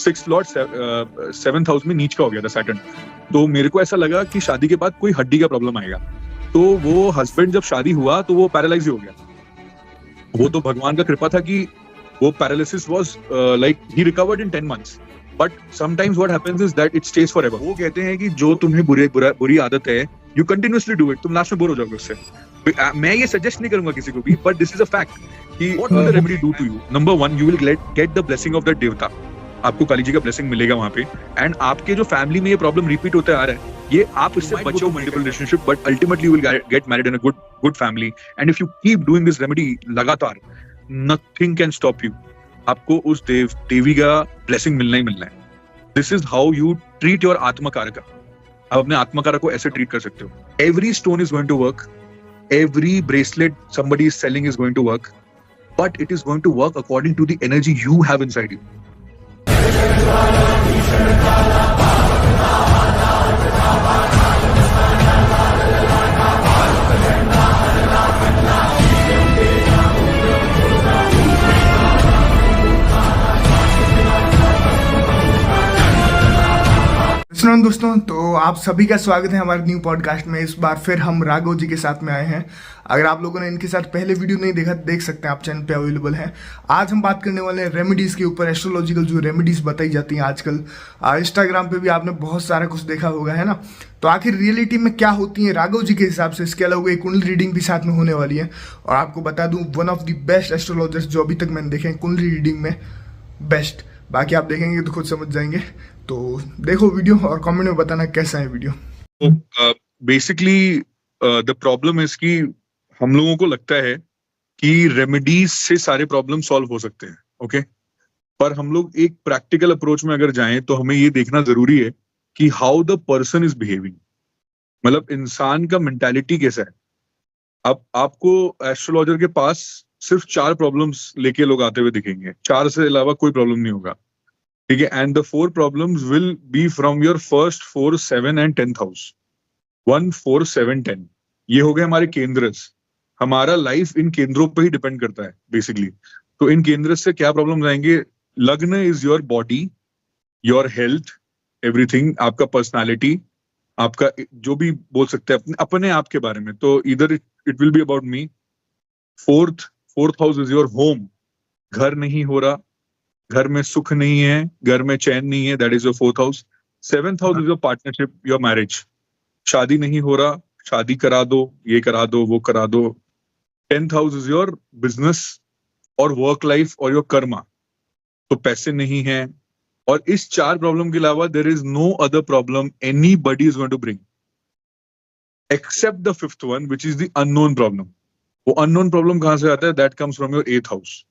6th Lord 7th house में नीच का हो गया था सैटर्न। तो मेरे को ऐसा लगा कि शादी के बाद कोई हड्डी का प्रॉब्लम आएगा। तो वो हस्बैंड जब शादी हुआ तो वो पैरालाइज हो गया। वो तो भगवान का कृपा था कि वो paralysis was like he recovered in 10 months। But sometimes what happens is that it stage forever. वो कहते हैं कि जो तुम्हें बुरी आदत है यू कंटिन्यूअसली डू इट, तुम लास्ट में बोर हो जाओगे उससे। मैं ये सजेस्ट नहीं करूंगा किसी को भी, but this is a fact कि what will the remedy do to you. Number 1, you will get the blessing of the देवता। आपको काली जी का ब्लेसिंग मिलेगा वहां पे। एंड आपके जो फैमिली में ये प्रॉब्लम रिपीट होता आ रहा है, ये आप इससे बचो multiple relationship, but ultimately you will get married in a good family. And if you keep doing this remedy लगातार, नथिंग कैन स्टॉप यू। आपको उस देवी का ब्लेसिंग मिलना ही मिलना है। This is how you treat your आत्मकारक। आप अपने आत्मकारक को ऐसे ट्रीट कर सकते हो। Every stone is going to work, every bracelet somebody is selling is going to work, but it is going to work according to the energy you have inside you. सुनो दोस्तों, तो आप सभी का स्वागत है हमारे न्यू पॉडकास्ट में। इस बार फिर हम राघव जी के साथ में आए हैं। अगर आप लोगों ने इनके साथ पहले वीडियो नहीं देखा तो देख सकते हैं, आप चैनल पे अवेलेबल है। आज हम बात करने वाले हैं रेमेडीज़ के ऊपर। एस्ट्रोलॉजिकल जो रेमेडीज़ बताई जाती हैं आजकल, इंस्टाग्राम पे भी आपने बहुत सारा कुछ देखा होगा, है ना। तो आखिर रियलिटी में क्या होती है राघव जी के हिसाब से। इसके अलावा एक कुंडली रीडिंग भी साथ में होने वाली है। और आपको बता दूँ, one of the best astrologers जो अभी तक मैंने देखे हैं कुंडली रीडिंग में, बेस्ट। बाकी आप देखेंगे तो खुद समझ जाएंगे। तो देखो वीडियो और कमेंट में बताना कैसा है video. Basically the problem is कि हम लोगों को लगता है कि रेमेडीज से सारे प्रॉब्लम सॉल्व हो सकते हैं, ओके। पर हम लोग एक प्रैक्टिकल अप्रोच में अगर जाएं तो हमें ये देखना जरूरी है कि how the person is behaving, मतलब इंसान का मेंटालिटी कैसा है। अब आपको एस्ट्रोलॉजर के पास सिर्फ 4 प्रॉब्लम्स लेके लोग आते हुए दिखेंगे, 4 से अलावा कोई प्रॉब्लम नहीं होगा, ठीक है। And the 4 problems will be from your first 4, 7 and 10th house. 1, 4, 7, 10 ये हो गए हमारे केंद्रस। हमारा लाइफ इन केंद्रों पे ही डिपेंड करता है बेसिकली। तो इन केंद्र से क्या प्रॉब्लम आएंगे? लग्न is your body, your health, everything, आपका पर्सनालिटी, आपका जो भी बोल सकते हैं अपने आप के बारे में। तो इधर it will be about me. Fourth house is your home. घर नहीं हो रहा, घर में सुख नहीं है, घर में चैन नहीं है, that is your 4th house. 7th house is your partnership, your marriage. शादी नहीं हो रहा, शादी करा दो, ये करा दो, वो करा दो। 10th house is your business और वर्क लाइफ और योर कर्मा। तो पैसे नहीं है। और इस 4 प्रॉब्लम के अलावा there is no other problem anybody is going to bring except the 5th one, which is the unknown problem. वो अननोन प्रॉब्लम कहां से आता है? That comes from your 8th house.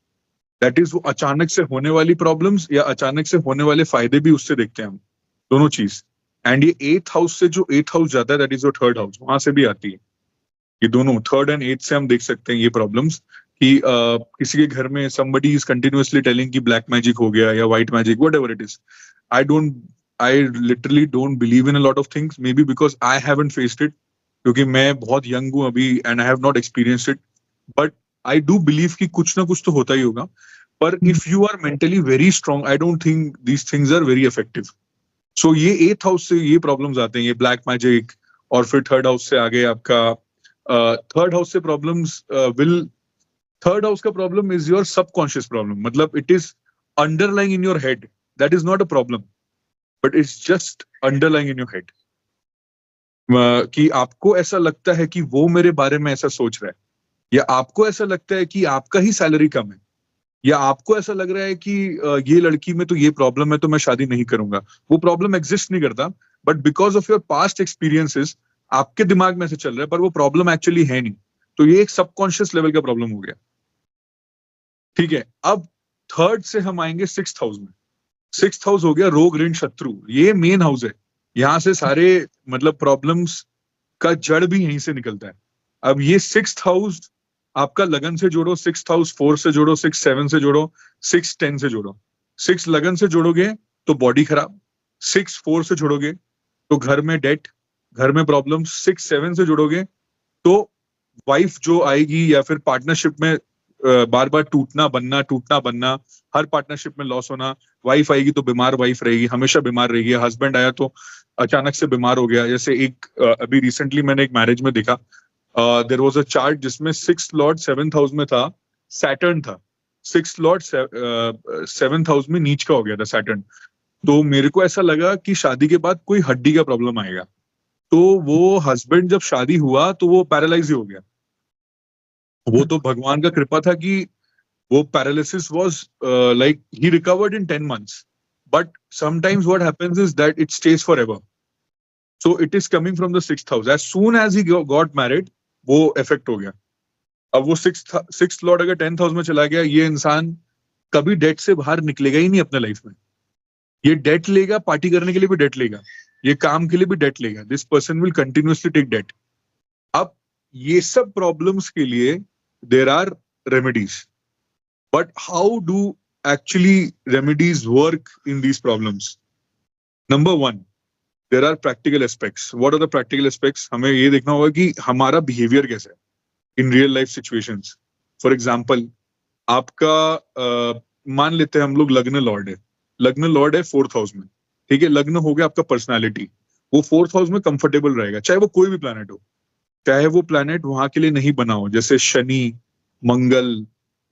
That is वो अचानक से होने वाली प्रॉब्लम्स या अचानक से होने वाले फायदे भी उससे देखते हैं हम, दोनों चीज। एंड ये 8th हाउस से जो 8th हाउस जाता है, that is your 3rd house, वहां से भी आती है। ये दोनों 3rd एंड 8th से हम देख सकते हैं ये प्रॉब्लम्स कि किसी के घर में somebody is continuously telling कि ब्लैक मैजिक हो गया या white magic, whatever it is. I literally don't believe in a lot of things, maybe because I haven't faced it, क्योंकि मैं बहुत यंग हूँ अभी and I have not experienced it. But I do believe कि कुछ ना कुछ तो होता ही होगा। पर if you are mentally very strong, I don't think these things are very effective. So ये 8th हाउस से ये प्रॉब्लम्स आते हैं, ये ब्लैक मैजिक। और फिर 3rd हाउस से आगे आपका 3rd हाउस से प्रॉब्लम्स थर्ड हाउस का problem is your subconscious problem. मतलब it is underlying in your head, that is not a problem, but it's just underlying in your head. कि आपको ऐसा लगता है कि वो मेरे बारे में ऐसा सोच रहा है, या आपको ऐसा लगता है कि आपका ही सैलरी कम है, या आपको ऐसा लग रहा है कि ये लड़की में तो ये प्रॉब्लम है तो मैं शादी नहीं करूंगा। वो प्रॉब्लम एग्जिस्ट नहीं करता, but because of your past experiences आपके दिमाग में से चल रहा है, पर वो प्रॉब्लम एक्चुअली है नहीं। तो ये एक सबकॉन्शियस लेवल का प्रॉब्लम हो गया, ठीक है। अब 3rd से हम आएंगे 6th हाउस में। 6th हाउस हो गया रोग, ऋण, शत्रु। ये मेन हाउस है, यहां से सारे मतलब प्रॉब्लम्स का जड़ भी यहीं से निकलता है। अब ये 6th हाउस आपका लगन से जोड़ो, 6th हाउस 4 से जोड़ो, 6, 7 से जोड़ो, 6, 10 से जोड़ो। 6 लगन से जोड़ोगे तो बॉडी खराब, 6, 4 से जोड़ोगे तो घर में डेट, घर में प्रॉब्लम, 6, 7 से जोड़ोगे तो वाइफ जो आएगी या फिर पार्टनरशिप में बार बार टूटना बनना, हर पार्टनरशिप में लॉस होना, वाइफ आएगी तो बीमार वाइफ रहेगी, हमेशा बीमार रहेगी, हस्बैंड आया तो अचानक से बीमार हो गया। जैसे एक अभी रिसेंटली मैंने एक मैरिज में देखा, देयर वाज अ चार्ट जिसमें 6th लॉर्ड 7th हाउस में था, सैटर्न था, 6th लॉर्ड 7th हाउस में नीच का हो गया था सैटर्न। तो मेरे को ऐसा लगा कि शादी के बाद कोई हड्डी का प्रॉब्लम आएगा, तो वो हस्बैंड जब शादी हुआ तो वो पैरालाइज ही हो गया। वो तो भगवान का कृपा था कि वो paralysis was like he recovered in 10 months, but sometimes what happens is that it stage for ever. So it is coming from the 6th house. As soon as he got married वो effect हो गया। अब वो 6th Lord अगर 10th house में चला गया, ये इंसान कभी डेट से बाहर निकलेगा ही नहीं अपने लाइफ में। ये डेट लेगा, पार्टी करने के लिए भी डेट लेगा, ये काम के लिए भी डेट लेगा। This person will continuously take debt. अब ये सब प्रॉब्लम्स के लिए there are remedies, but how do actually remedies work in these problems? Number one, there are practical aspects. What are the practical aspects? हमें ये देखना होगा कि हमारा बिहेवियर कैसा है in real life situations. For example, आपका मान लेते हैं हम लोग लग्न लॉर्ड है, लग्न लॉर्ड है 4th हाउस में, ठीक है, लग्न हो गया आपका पर्सनालिटी, वो 4th हाउस में कंफर्टेबल रहेगा, चाहे वो कोई भी प्लैनेट हो, चाहे वो प्लैनेट वहां के लिए नहीं बना हो, जैसे Shani, Mangal.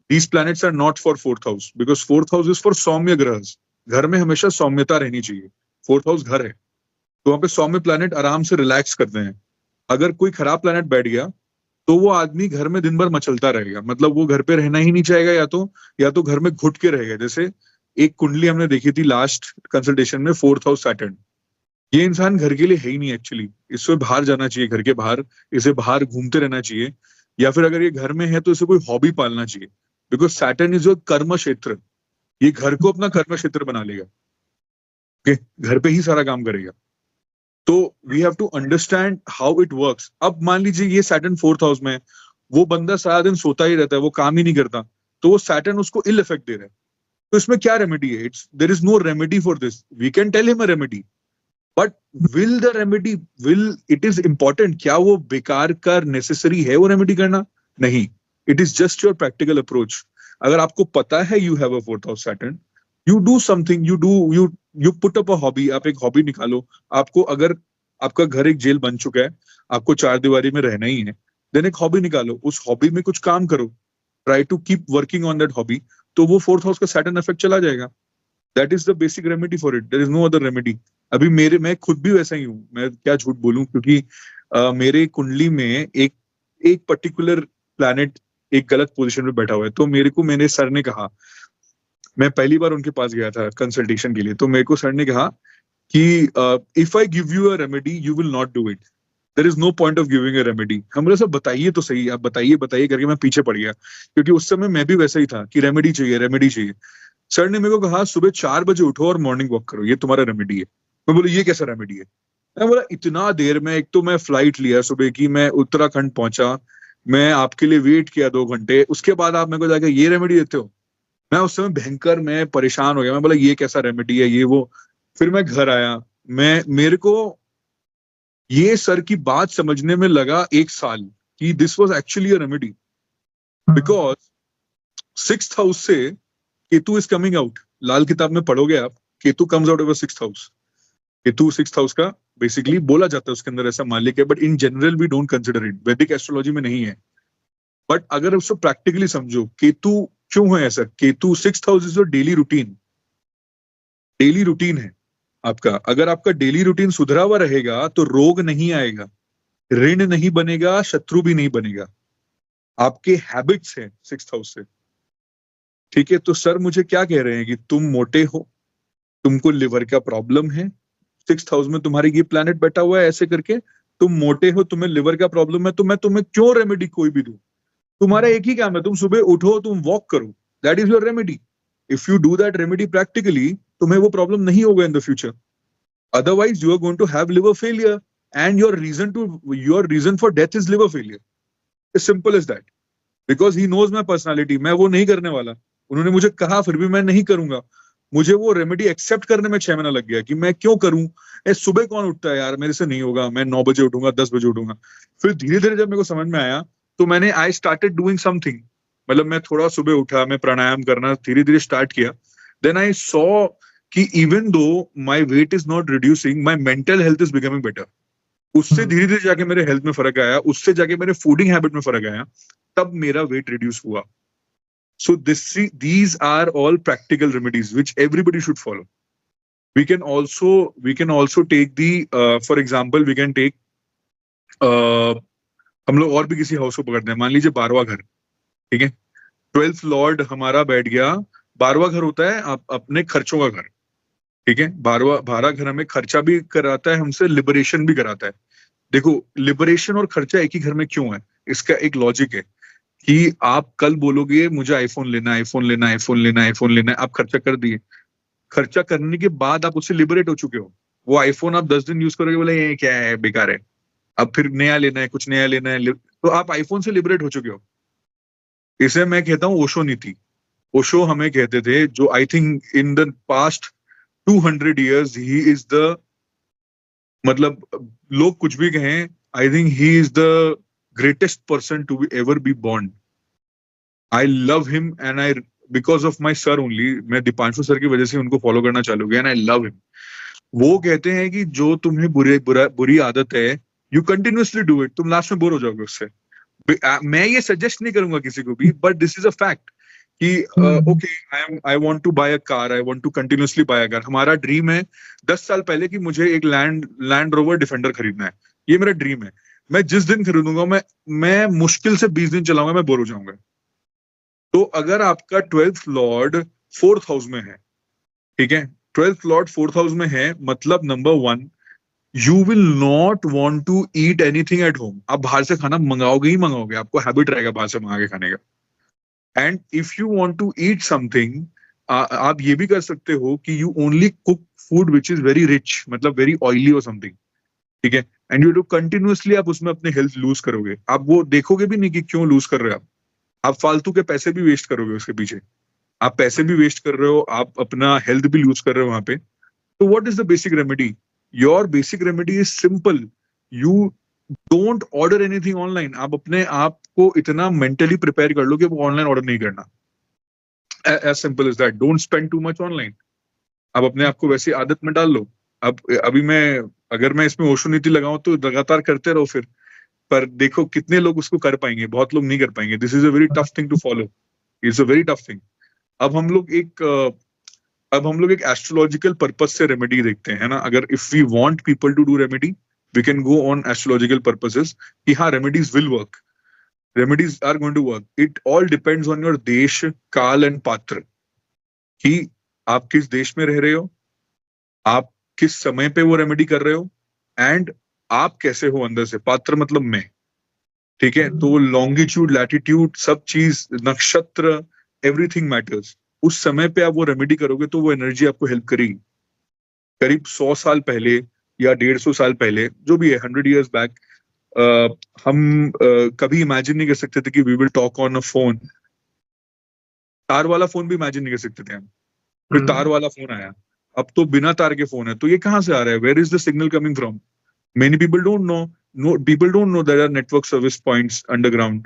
These planets are not for 4th house, because 4th house is for सौम्य ग्रह। घर में हमेशा सौम्यता रहनी चाहिए। 4th हाउस घर है, तो वहां पे सौम्य प्लैनेट आराम से रिलैक्स करते हैं। अगर कोई खराब प्लैनेट बैठ गया तो वो आदमी घर में दिन भर मचलता रहेगा, मतलब वो घर पे रहना ही नहीं चाहेगा, या तो घर में घुट के रहेगा। जैसे एक कुंडली हमने देखी थी लास्ट कंसल्टेशन में, 4th हाउस सैटर्न। ये इंसान घर के लिए है ही नहीं एक्चुअली, इससे बाहर जाना चाहिए, घर के बाहर, इसे बाहर घूमते रहना चाहिए, या फिर अगर ये घर में है तो इसे कोई हॉबी पालना चाहिए, बिकॉज सैटर्न इज योर कर्म क्षेत्र। ये घर को अपना कर्म क्षेत्र बना लेगा, ओके, घर पे ही सारा काम करेगा। तो we have to understand how it works. अब मान लीजिए ये सैटर्न 4th हाउस में है, वो बंदा सारा दिन सोता ही रहता है, वो काम ही नहीं करता, तो वो सैटर्न उसको इल इफेक्ट दे रहा है। तो इसमें क्या रेमेडी है? It's there is no remedy for this. We can tell him a remedy, but will the remedy, will it is important, क्या वो बेकार का नेसेसरी है वो रेमेडी करना? नहीं, it is just your practical approach. अगर आपको पता है you have a 4th house Saturn, you do something, you put up a hobby. आप एक हॉबी निकालो। आपको अगर आपका घर एक जेल बन चुका है, आपको 4 दीवारी में रहना ही है, देन एक हॉबी निकालो, उस हॉबी में कुछ काम करो, try to keep working on that hobby, तो वो 4th हाउस का सैटर्न इफेक्ट चला जाएगा। That is the basic remedy for it, there is no other remedy. अभी मैं खुद भी वैसा ही हूँ, मैं क्या झूठ बोलूं, क्योंकि मेरे कुंडली में एक पर्टिकुलर प्लैनेट एक गलत पोजीशन में बैठा हुआ है। तो मेरे सर ने कहा, मैं पहली बार उनके पास गया था कंसल्टेशन के लिए, तो मेरे को सर ने कहा कि if I give you a remedy you will not do it, there is no point of giving a remedy. हम बोले सर बताइए तो सही, आप बताइए करके मैं पीछे पड़ गया, क्योंकि उस समय मैं भी वैसा ही था कि रेमेडी चाहिए। सर ने मेरे को कहा सुबह 4 बजे उठो और मॉर्निंग वॉक करो, ये तुम्हारा रेमेडी है। मैं बोला ये कैसा रेमेडी है? मैं बोला इतना देर में, एक तो मैं फ्लाइट लिया सुबह की, मैं उत्तराखंड पहुंचा, मैं आपके लिए वेट किया 2 घंटे, उसके बाद आप मेरे को जाके ये रेमेडी देते हो? मैं उस समय भयंकर मैं परेशान हो गया, मैं बोला ये कैसा रेमेडी है ये वो। फिर मैं घर आया, मेरे को ये सर की बात समझने में लगा 1 साल कि this was actually a remedy, because 6th house से Ketu is coming out. Lal Kitab में पढ़ोगे आप, Ketu comes out of 6th house. Ketu 6th house का बेसिकली बोला जाता है, उसके अंदर ऐसा मालिक है, but in general we don't consider it, वैदिक एस्ट्रोलॉजी में नहीं है। बट अगर उसको प्रैक्टिकली समझो, केतु क्यों है ऐसा? Ketu 6th house is your daily routine है आपका। अगर आपका डेली रूटीन सुधरा हुआ रहेगा तो रोग नहीं आएगा, ऋण नहीं बनेगा, शत्रु भी नहीं बनेगा। आपके हैबिट्स हैं 6th हाउस से, ठीक है। तो सर मुझे क्या कह रहे हैं कि तुम मोटे हो, तुमको लिवर का प्रॉब्लम है, 6th हाउस में तुम्हारे ये प्लैनेट बैठा हुआ है, ऐसे करके तुम मोटे हो, तुम्हें लिवर का प्रॉब्लम है, तो मैं तुम्हें क्यों रेमेडी कोई भी दूं? तुम्हारा एक ही काम है, तुम सुबह उठो, तुम वॉक करो, that is your remedy. If you do that remedy practically, तुम्हें वो प्रॉब्लम नहीं होगा in the future. Otherwise you are going to have liver failure, and your reason for death is liver failure. Is simple as that, because he knows my personality. मैं वो नहीं करने वाला, उन्होंने मुझे कहा, फिर भी मैं नहीं करूंगा। मुझे वो रेमेडी एक्सेप्ट करने में 6 महीना लग गया कि मैं क्यों करूं। सुबह कौन उठता है यार, मेरे से नहीं होगा, मैं 9 बजे उठूंगा, 10 बजे उठूंगा। फिर धीरे धीरे जब मेरे को समझ में आया, तो मैंने आई स्टार्टेड डूइंग समथिंग। मतलब मैं थोड़ा सुबह उठा, मैं प्राणायाम करना धीरे धीरे स्टार्ट किया, देन आई सॉ कि even though my weight is not reducing, my mental health is becoming better. उससे धीरे धीरे जाके मेरे हेल्थ में फर्क आया, उससे जाके मेरे फूडिंग हैबिट में फर्क आया, तब मेरा वेट रिड्यूस हुआ। सो these are all practical remedies which everybody should follow. We can also take the for example we can take हम लोग और भी किसी हाउस को पकड़ते हैं, मान लीजिए 12वां घर, ठीक है, 12th लॉर्ड हमारा बैठ गया। 12वां घर होता है अपने खर्चों का घर, ठीक है। 12वां घर हमें खर्चा भी कराता है, हमसे लिबरेशन भी कराता है। देखो, लिबरेशन और खर्चा एक ही घर में क्यों है, इसका एक लॉजिक है कि आप कल बोलोगे मुझे आईफोन लेना, आईफोन लेना, आईफोन लेना, आईफोन लेना है, आप खर्चा कर दिए, खर्चा करने के बाद आप उससे लिबरेट हो चुके हो। वो आईफोन आप 10 दिन यूज करोगे, बोले ये क्या है, बेकार है, अब फिर नया लेना है, कुछ नया लेना है, तो आप आईफोन से लिबरेट हो चुके हो। इसे मैं कहता हूँ ओशो नीति। ओशो हमें कहते थे, जो I think in the past 200 years he is the, मतलब लोग कुछ भी कहें, I think he is the greatest person to be ever be born. I love him and I, because of my sir only, मैं Deepanshu sir की वजह से उनको फॉलो करना चालू किया एंड आई लव हिम। वो कहते हैं कि जो तुम्हें बुरी आदत है, यू कंटिन्यूअसली डू इट, तुम लास्ट में बोर हो जाओगे उससे। मैं ये सजेस्ट नहीं करूंगा किसी को भी, but this is a fact कि okay, I want to buy a car, I want to continuously buy a car. हमारा ड्रीम है 10 साल पहले कि मुझे एक लैंड रोवर डिफेंडर खरीदना है, ये मेरा ड्रीम है। मैं जिस दिन खरीदूंगा, मैं मुश्किल से 20 दिन चलाऊंगा, मैं बोर हो जाऊंगा। तो अगर आपका 12th लॉर्ड 4th हाउस में है, ठीक है, 12th लॉर्ड 4th हाउस में है, मतलब number 1, you will not want to eat anything at home. आप बाहर से खाना मंगाओगे ही मंगाओगे, आपको हैबिट रहेगा बाहर से मंगा के खाने का। And if you want to eat something, आप ये भी कर सकते हो कि you only cook food which is very rich, मतलब वेरी ऑयली और समथिंग, ठीक है। एंड यू डू कंटिन्यूअसली, आप उसमें अपने हेल्थ लूज करोगे, आप वो देखोगे भी नहीं कि क्यों लूज कर रहे हो आप फालतू के पैसे भी वेस्ट करोगे उसके पीछे, आप पैसे भी वेस्ट कर रहे हो, आप अपना हेल्थ भी लूज कर रहे हो वहां पे। तो what is the basic remedy? Your basic remedy is simple, you don't order anything online. आप अपने आप को इतना मेंटली प्रिपेयर कर लो कि वो ऑनलाइन ऑर्डर नहीं करना, as simple as that. Don't spend too much online. आप अपने आप को वैसी आदत में डाल लो। अब अभी अगर मैं इसमें ओशो नीति लगाऊं तो लगातार करते रहो फिर, पर देखो कितने लोग उसको कर पाएंगे, बहुत लोग नहीं कर पाएंगे। This is a very tough thing to follow, it's a very tough thing. अब हम लोग एक एस्ट्रोलॉजिकल पर्पस से रेमेडी देखते हैं, है ना। अगर if we want people to do remedy, we can go on astrological purposes कि हाँ, remedies will work, remedies are going to work. It all depends on your देश, काल एंड पात्र, कि आप किस देश में रह रहे हो, आप किस समय पे वो रेमेडी कर रहे हो, एंड आप कैसे हो अंदर से। पात्र मतलब मैं, ठीक है। तो लॉन्गिट्यूड, लैटिट्यूड, सब चीज, नक्षत्र, एवरीथिंग मैटर्स। उस समय पे आप वो रेमेडी करोगे तो वो एनर्जी आपको हेल्प करेगी। करीब 100 साल पहले या 150 साल पहले, जो भी है, 100 years बैक, हम कभी इमेजिन नहीं कर सकते थे कि we will talk on a phone. तार वाला फोन भी इमेजिन नहीं कर सकते थे हम, फिर तार वाला फोन आया, अब तो बिना तार के फोन है। तो ये कहाँ से आ रहा है? Where is the signal coming from? Many people don't know. No, people don't know there are network service points underground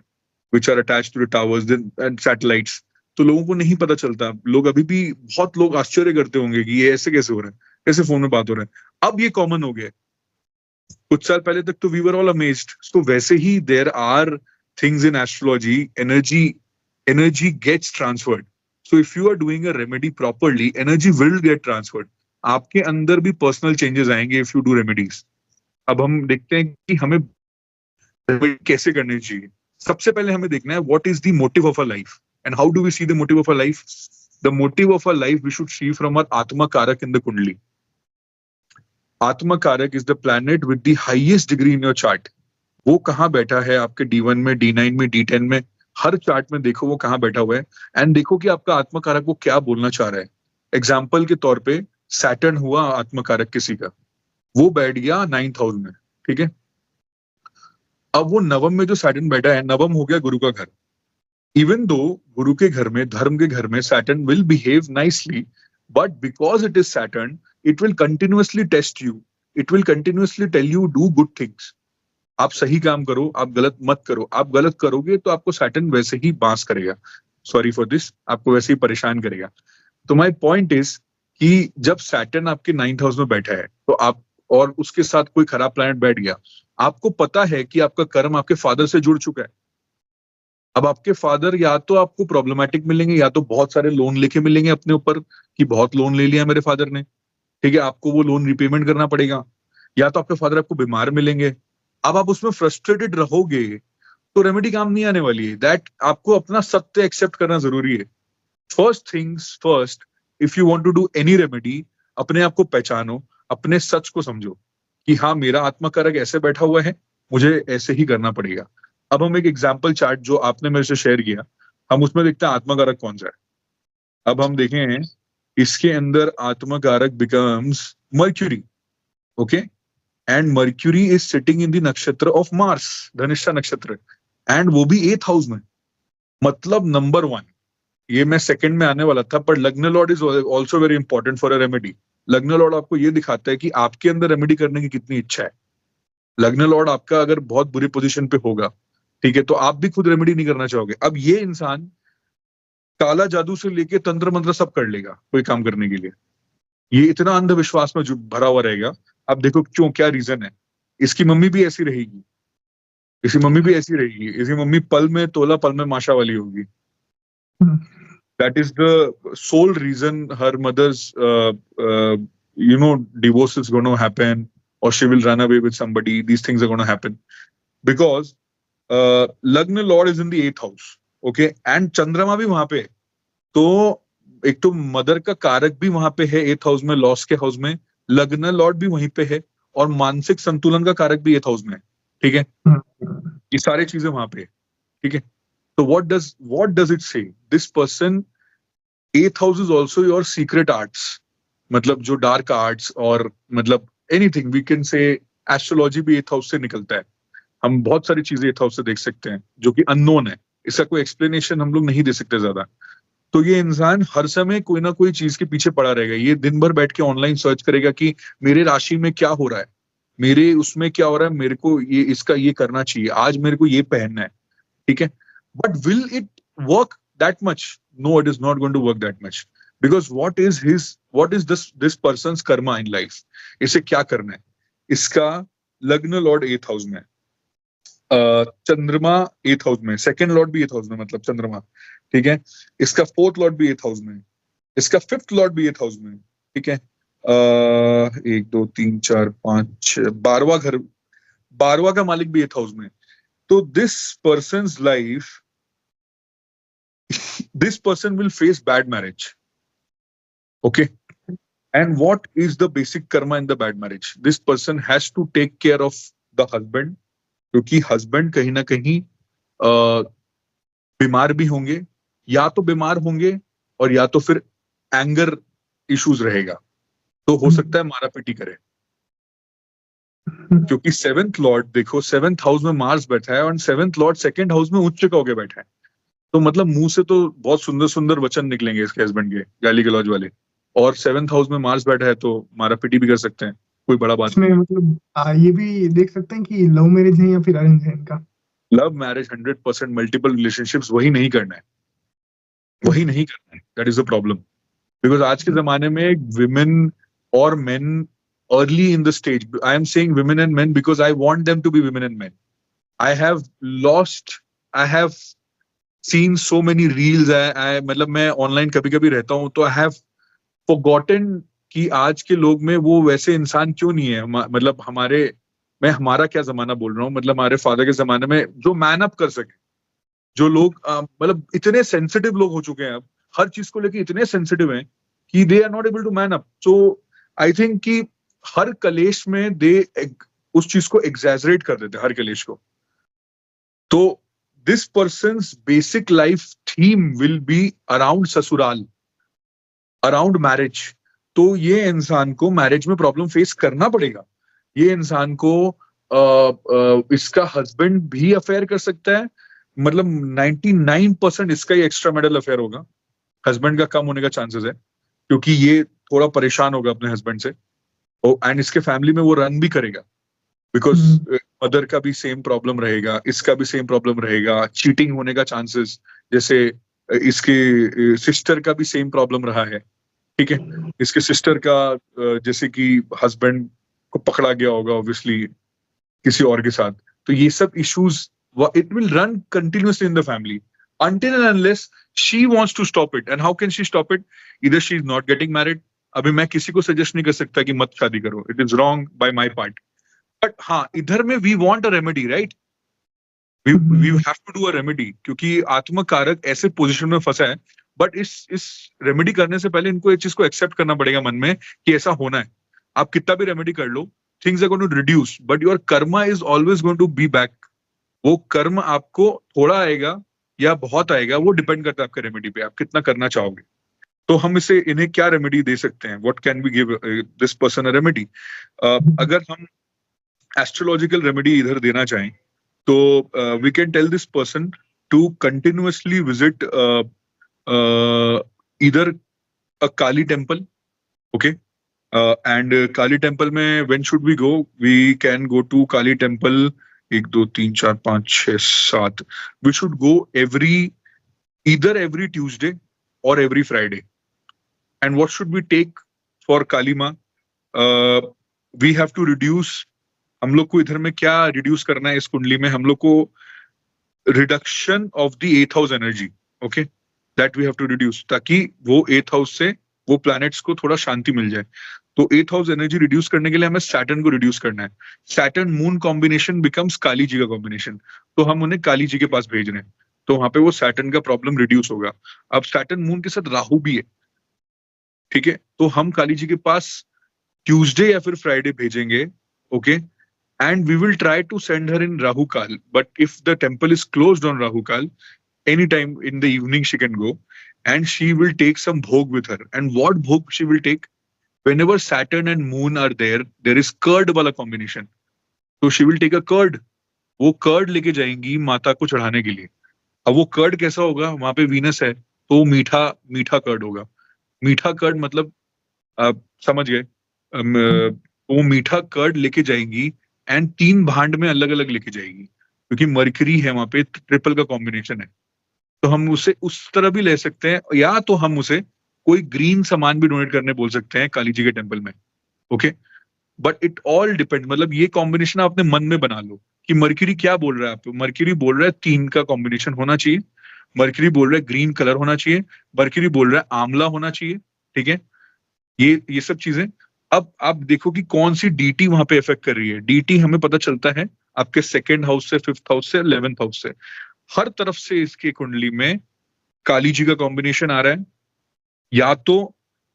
which are attached to the towers and satellites. तो लोगों को नहीं पता चलता। लोग अभी भी, बहुत लोग आश्चर्य करते होंगे कि ये ऐसे कैसे हो रहा है, कैसे फोन में बात हो रहा है। अब ये कॉमन हो गया। कुछ साल पहले तक तो we were all amazed. तो वैसे ही there are things in astrology, energy gets transferred. So if you are doing a remedy properly, energy will get transferred. आपके अंदर भी पर्सनल चेंजेस आएंगे if you do remedies. अब हम देखते हैं कि हमें कैसे करनी चाहिए। सबसे पहले हमें देखना है what is the motive of a life and how do we see the motive of a life. The motive of a life we should see from our आत्मा कारक इन द कुंडली। आत्मा कारक is the planet with the highest degree in your chart. वो कहाँ बैठा है आपके D1 में, D9 में, D10 में, हर चार्ट में देखो वो कहाँ बैठा हुआ है, एंड देखो कि आपका आत्मा कारक वो क्या बोलना चाह रहा है। एग्जाम्पल के तौर पे सैटर्न हुआ आत्मा कारक किसी का, वो बैठ गया 9th हाउस में, ठीक है। अब वो नवम में जो सैटर्न बैठा है, नवम हो गया गुरु का घर। इवन दो गुरु के घर में, धर्म के घर में Saturn will behave nicely, but because it is Saturn, it will continuously test you, it will continuously tell you do good things. आप सही काम करो, आप गलत मत करो। आप गलत करोगे तो आपको सैटर्न वैसे ही बांस करेगा, सॉरी फॉर दिस, आपको वैसे ही परेशान करेगा। तो माय पॉइंट इज कि जब सैटर्न आपके 9th हाउस में बैठा है तो आप, और उसके साथ कोई खराब प्लैनेट बैठ गया, आपको पता है कि आपका कर्म आपके फादर से जुड़ चुका है। अब आपके फादर या तो आपको प्रॉब्लमेटिक मिलेंगे, या तो बहुत सारे लोन लेके मिलेंगे अपने ऊपर, कि बहुत लोन ले लिया मेरे फादर ने, ठीक है, आपको वो लोन रिपेमेंट करना पड़ेगा। या तो आपके फादर आपको बीमार मिलेंगे। अब आप उसमें फ्रस्ट्रेटेड रहोगे तो रेमेडी काम नहीं आने वाली है। दैट आपको अपना सत्य एक्सेप्ट करना जरूरी है। First things first, if you want to do any remedy, अपने आप को पहचानो, अपने सच को समझो कि हाँ, मेरा आत्मा कारक ऐसे बैठा हुआ है, मुझे ऐसे ही करना पड़ेगा। अब हम एक एग्जाम्पल चार्ट जो आपने मेरे से शेयर किया, हम उसमें देखते हैं आत्मा कारक कौन सा है। अब हम देखें, इसके अंदर आत्मा कारक becomes mercury, okay, and mercury is sitting in the नक्षत्र ऑफ मार्स, धनिष्ठा नक्षत्र, एंड वो भी 8th हाउस में, मतलब नंबर 1। ये मैं सेकंड में आने वाला था, पर लग्न Lord is also very important for a remedy. लग्न लॉर्ड आपको ये दिखाता है कि आपके अंदर रेमेडी करने की कितनी इच्छा है। लग्न लॉर्ड आपका अगर बहुत बुरी पोजीशन पे होगा, ठीक है, तो आप भी खुद रेमेडी नहीं करना चाहोगे। अब ये इंसान काला जादू से लेके तंत्र मंत्र सब कर लेगा कोई काम करने के लिए, ये इतना अंधविश्वास में भरा हुआ रहेगा। अब देखो क्यों, क्या रीजन है। इसकी मम्मी भी ऐसी रहेगी, इसकी मम्मी भी ऐसी रहेगी, इसकी मम्मी पल में तोला पल में माशा वाली होगी। That is the sole reason her mother's divorce is going to happen, or she will run away with somebody. These things are going to happen because Lagna Lord is in the 8th house, okay, and Chandrama भी वहां पे है। तो एक तो mother का कारक भी वहां पे है 8th हाउस में, लॉस के हाउस में, लग्न लॉर्ड भी वहीं पे है, और मानसिक संतुलन का कारक भी 8th हाउस में है, ठीक है। ये सारी चीजें वहां पे है, ठीक है। तो what does it say? This person, 8th house is also your secret arts, मतलब जो डार्क आर्ट्स, और मतलब anything we can say. Astrology भी 8th हाउस से निकलता है। हम बहुत सारी चीजें 8th हाउस से देख सकते हैं जो कि अननोन है, इसका कोई एक्सप्लेनेशन हम लोग नहीं दे सकते ज्यादा। तो ये इंसान हर समय कोई ना कोई चीज के पीछे पड़ा रहेगा। ये दिन भर बैठ के ऑनलाइन सर्च करेगा कि मेरे राशि में क्या हो रहा है, मेरे उसमें क्या हो रहा है, मेरे को ये इसका ये करना चाहिए, आज मेरे को ये पहनना है, ठीक है। But will it work that much? No, it is not going to work that much, because what is this person's karma in life. इसे क्या करना है? इसका लग्न लॉर्ड 8th हाउस में, चंद्रमा 8th हाउस में, सेकंड लॉर्ड भी 8th हाउस में, मतलब चंद्रमा, ठीक है। इसका 4th लॉर्ड भी 8th हाउस में, इसका 5th लॉर्ड भी 8th हाउस में, ठीक है। 1 2 3 4 5 6 12वां घर, 12वां का मालिक भी 8th हाउस में। तो this person's life, this person will face bad marriage, okay, and what is the basic karma in the bad marriage? This person has to take care of the husband, क्योंकि husband कहीं ना कहीं बीमार भी होंगे, या तो बीमार होंगे और या तो फिर एंगर इश्यूज रहेगा, तो हो सकता है मारा पीटी करे। क्योंकि 7th लॉर्ड देखो, 7th हाउस में मार्स बैठा है, और 7th लॉर्ड 2nd हाउस में उच्च का होके बैठा है। तो मतलब मुंह से तो बहुत सुंदर सुंदर वचन निकलेंगे इसके हस्बैंड के, गाली गलौज वाले, और 7th हाउस में मार्स बैठा है तो मारा पीटी भी कर सकते हैं, कोई बड़ा बात इसमें मतलब ये भी देख सकते हैं कि लव मैरिज है या फिर अरेंज है इनका। लव मैरिज 100%, मल्टीपल रिलेशनशिप्स, वही नहीं करना है, वही नहीं करना है। That is the problem, because आज के जमाने में विमेन और men early in the stage, I am saying women and men because I want them to be women and men. I have seen so many reels, मतलब मैं online कभी कभी रहता हूँ, तो आई हैव फॉरगॉटन कि आज के लोग में वो वैसे इंसान क्यों नहीं है। मतलब मैं हमारा क्या जमाना बोल रहा हूँ, मतलब हमारे फादर के जमाने में जो मैन अप कर सके, जो लोग मतलब इतने सेंसिटिव लोग हो चुके हैं, अब हर चीज को लेके इतने सेंसिटिव हैं कि they are not able to man up. So I think कि हर कलेश में दे उस चीज को एग्जैजरेट कर देते, हर कलेश को। तो this persons basic life theme will be around ससुराल, अराउंड मैरिज। तो ये इंसान को मैरिज में प्रॉब्लम फेस करना पड़ेगा। ये इंसान को इसका हस्बैंड भी अफेयर कर सकता है, मतलब 99% इसका ही एक्स्ट्रा मैरिटल अफेयर होगा, हस्बैंड का कम होने का चांसेस है, क्योंकि ये थोड़ा परेशान होगा अपने हस्बैंड से, एंड इसके फैमिली में वो रन भी करेगा, बिकॉज मदर का भी सेम प्रॉब्लम रहेगा, इसका भी सेम प्रॉब्लम रहेगा, चीटिंग होने का चांसेस, जैसे इसके सिस्टर का भी सेम प्रॉब्लम रहा है, ठीक है। इसके सिस्टर का जैसे कि हस्बैंड को पकड़ा गया होगा ऑब्वियसली किसी और के साथ, तो ये सब issues it will run continuously in the family until and unless she wants to stop it. And how can she stop it? Either she is not getting married. अभी मैं किसी को सजेस्ट नहीं कर सकता कि मत शादी करो, it is wrong by my part, but हाँ इधर में we want a remedy, right? We have to do a remedy, क्योंकि आत्मकारक ऐसे पोजीशन में फंसा है। बट इस रेमेडी करने से पहले इनको एक चीज को एक्सेप्ट करना पड़ेगा मन में कि ऐसा होना है। आप कितना भी रेमेडी कर लो, things are going to reduce, but your karma is always going to be back. वो कर्म आपको थोड़ा आएगा या बहुत आएगा, वो डिपेंड करता है आपके रेमेडी पे, आप कितना करना चाहोगे। तो हम इन्हें क्या रेमेडी दे सकते हैं? What can we give this person a remedy? अगर हम एस्ट्रोलॉजिकल रेमेडी इधर देना चाहें तो we can tell this person to continuously visit इधर a Kali temple, okay. And Kali temple में when should we go? We can go to Kali temple 1 2 3 4 5 6 7, we should go either every Tuesday or every Friday. And what should we take for Kali Ma? We have to reduce, हम लोग को इधर में क्या reduce करना है इस कुंडली में? हम लोग को reduction of the 8th house energy, okay, that we have to reduce, ताकि वो 8th हाउस से वो प्लैनेट्स को थोड़ा शांति मिल जाए। तो 8th हाउस एनर्जी रिड्यूस करने के लिए हमें सैटर्न को रिड्यूस करना है। सैटर्न मून कॉम्बिनेशन बिकम्स काली जी का कॉम्बिनेशन, तो हम उन्हें काली जी के पास भेज रहे हैं, तो वहां पे वो सैटर्न का प्रॉब्लम रिड्यूस होगा। अब सैटर्न मून के साथ राहु भी है, ठीक है, तो हम काली जी के पास ट्यूसडे या फिर फ्राइडे भेजेंगे, okay. And we will try to send her in Rahu Kaal, but if the temple is closed on Rahu Kaal, any time in the evening she can go and she will take some bhog with her. And what bhog she will take? Whenever Saturn and Moon are there, there is curd वाला combination. So she will take a curd. वो curd लेके जाएंगी माता को चढ़ाने के लिए। अब वो कर्ड कैसा होगा? वहां पे वीनस है, तो मीठा मीठा कर्ड होगा। मीठा कर्ड मतलब आप समझ गए? वो मीठा कर्ड लेके जाएंगी एंड 3 भांड में अलग अलग लेके जाएगी, क्योंकि मरकरी है वहां पे, ट्रिपल का कॉम्बिनेशन है। तो हम उसे उस तरह भी ले सकते हैं, या तो हम उसे कोई ग्रीन सामान भी डोनेट करने बोल सकते हैं काली जी के टेम्पल में, okay. But it all depend, मतलब ये कॉम्बिनेशन आप अपने मन में बना लो कि मरकरी क्या बोल रहा है आपको। मरकरी बोल रहा है 3 का कॉम्बिनेशन होना चाहिए, मरकरी बोल रहा है ग्रीन कलर होना चाहिए, मरकरी बोल रहा है आंवला होना चाहिए, ठीक है। ये सब चीजें। अब आप देखो कि कौन सी डीटी वहां पे इफेक्ट कर रही है। डीटी हमें पता चलता है आपके 2nd हाउस से, 5th हाउस से, 11th हाउस से, हर तरफ से इसकी कुंडली में काली जी का कॉम्बिनेशन आ रहा है, या तो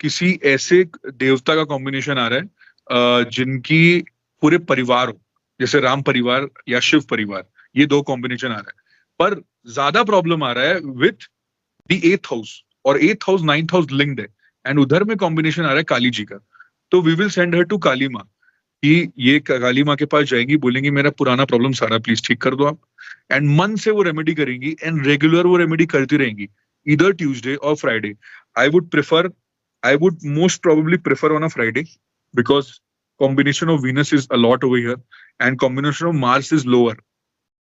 किसी ऐसे देवता का कॉम्बिनेशन आ रहा है जिनकी पूरे परिवार हो, जैसे राम परिवार या शिव परिवार, ये 2 कॉम्बिनेशन आ रहा है। पर ज्यादा प्रॉब्लम आ रहा है विथ द 8th हाउस, और 8th house 9th house linked है, एंड उधर में कॉम्बिनेशन आ रहा है काली जी का। तो we will send her to Kali Maa, कि ये काली माँ के पास जाएंगी, बोलेंगी मेरा पुराना प्रॉब्लम सारा प्लीज ठीक कर दो आप, एंड मन से वो रेमेडी करेंगी, एंड रेगुलर वो रेमेडी करती रहेंगी, इधर ट्यूसडे और Friday. I would most probably prefer on a Friday, because combination of Venus is a lot over here and combination of Mars is lower,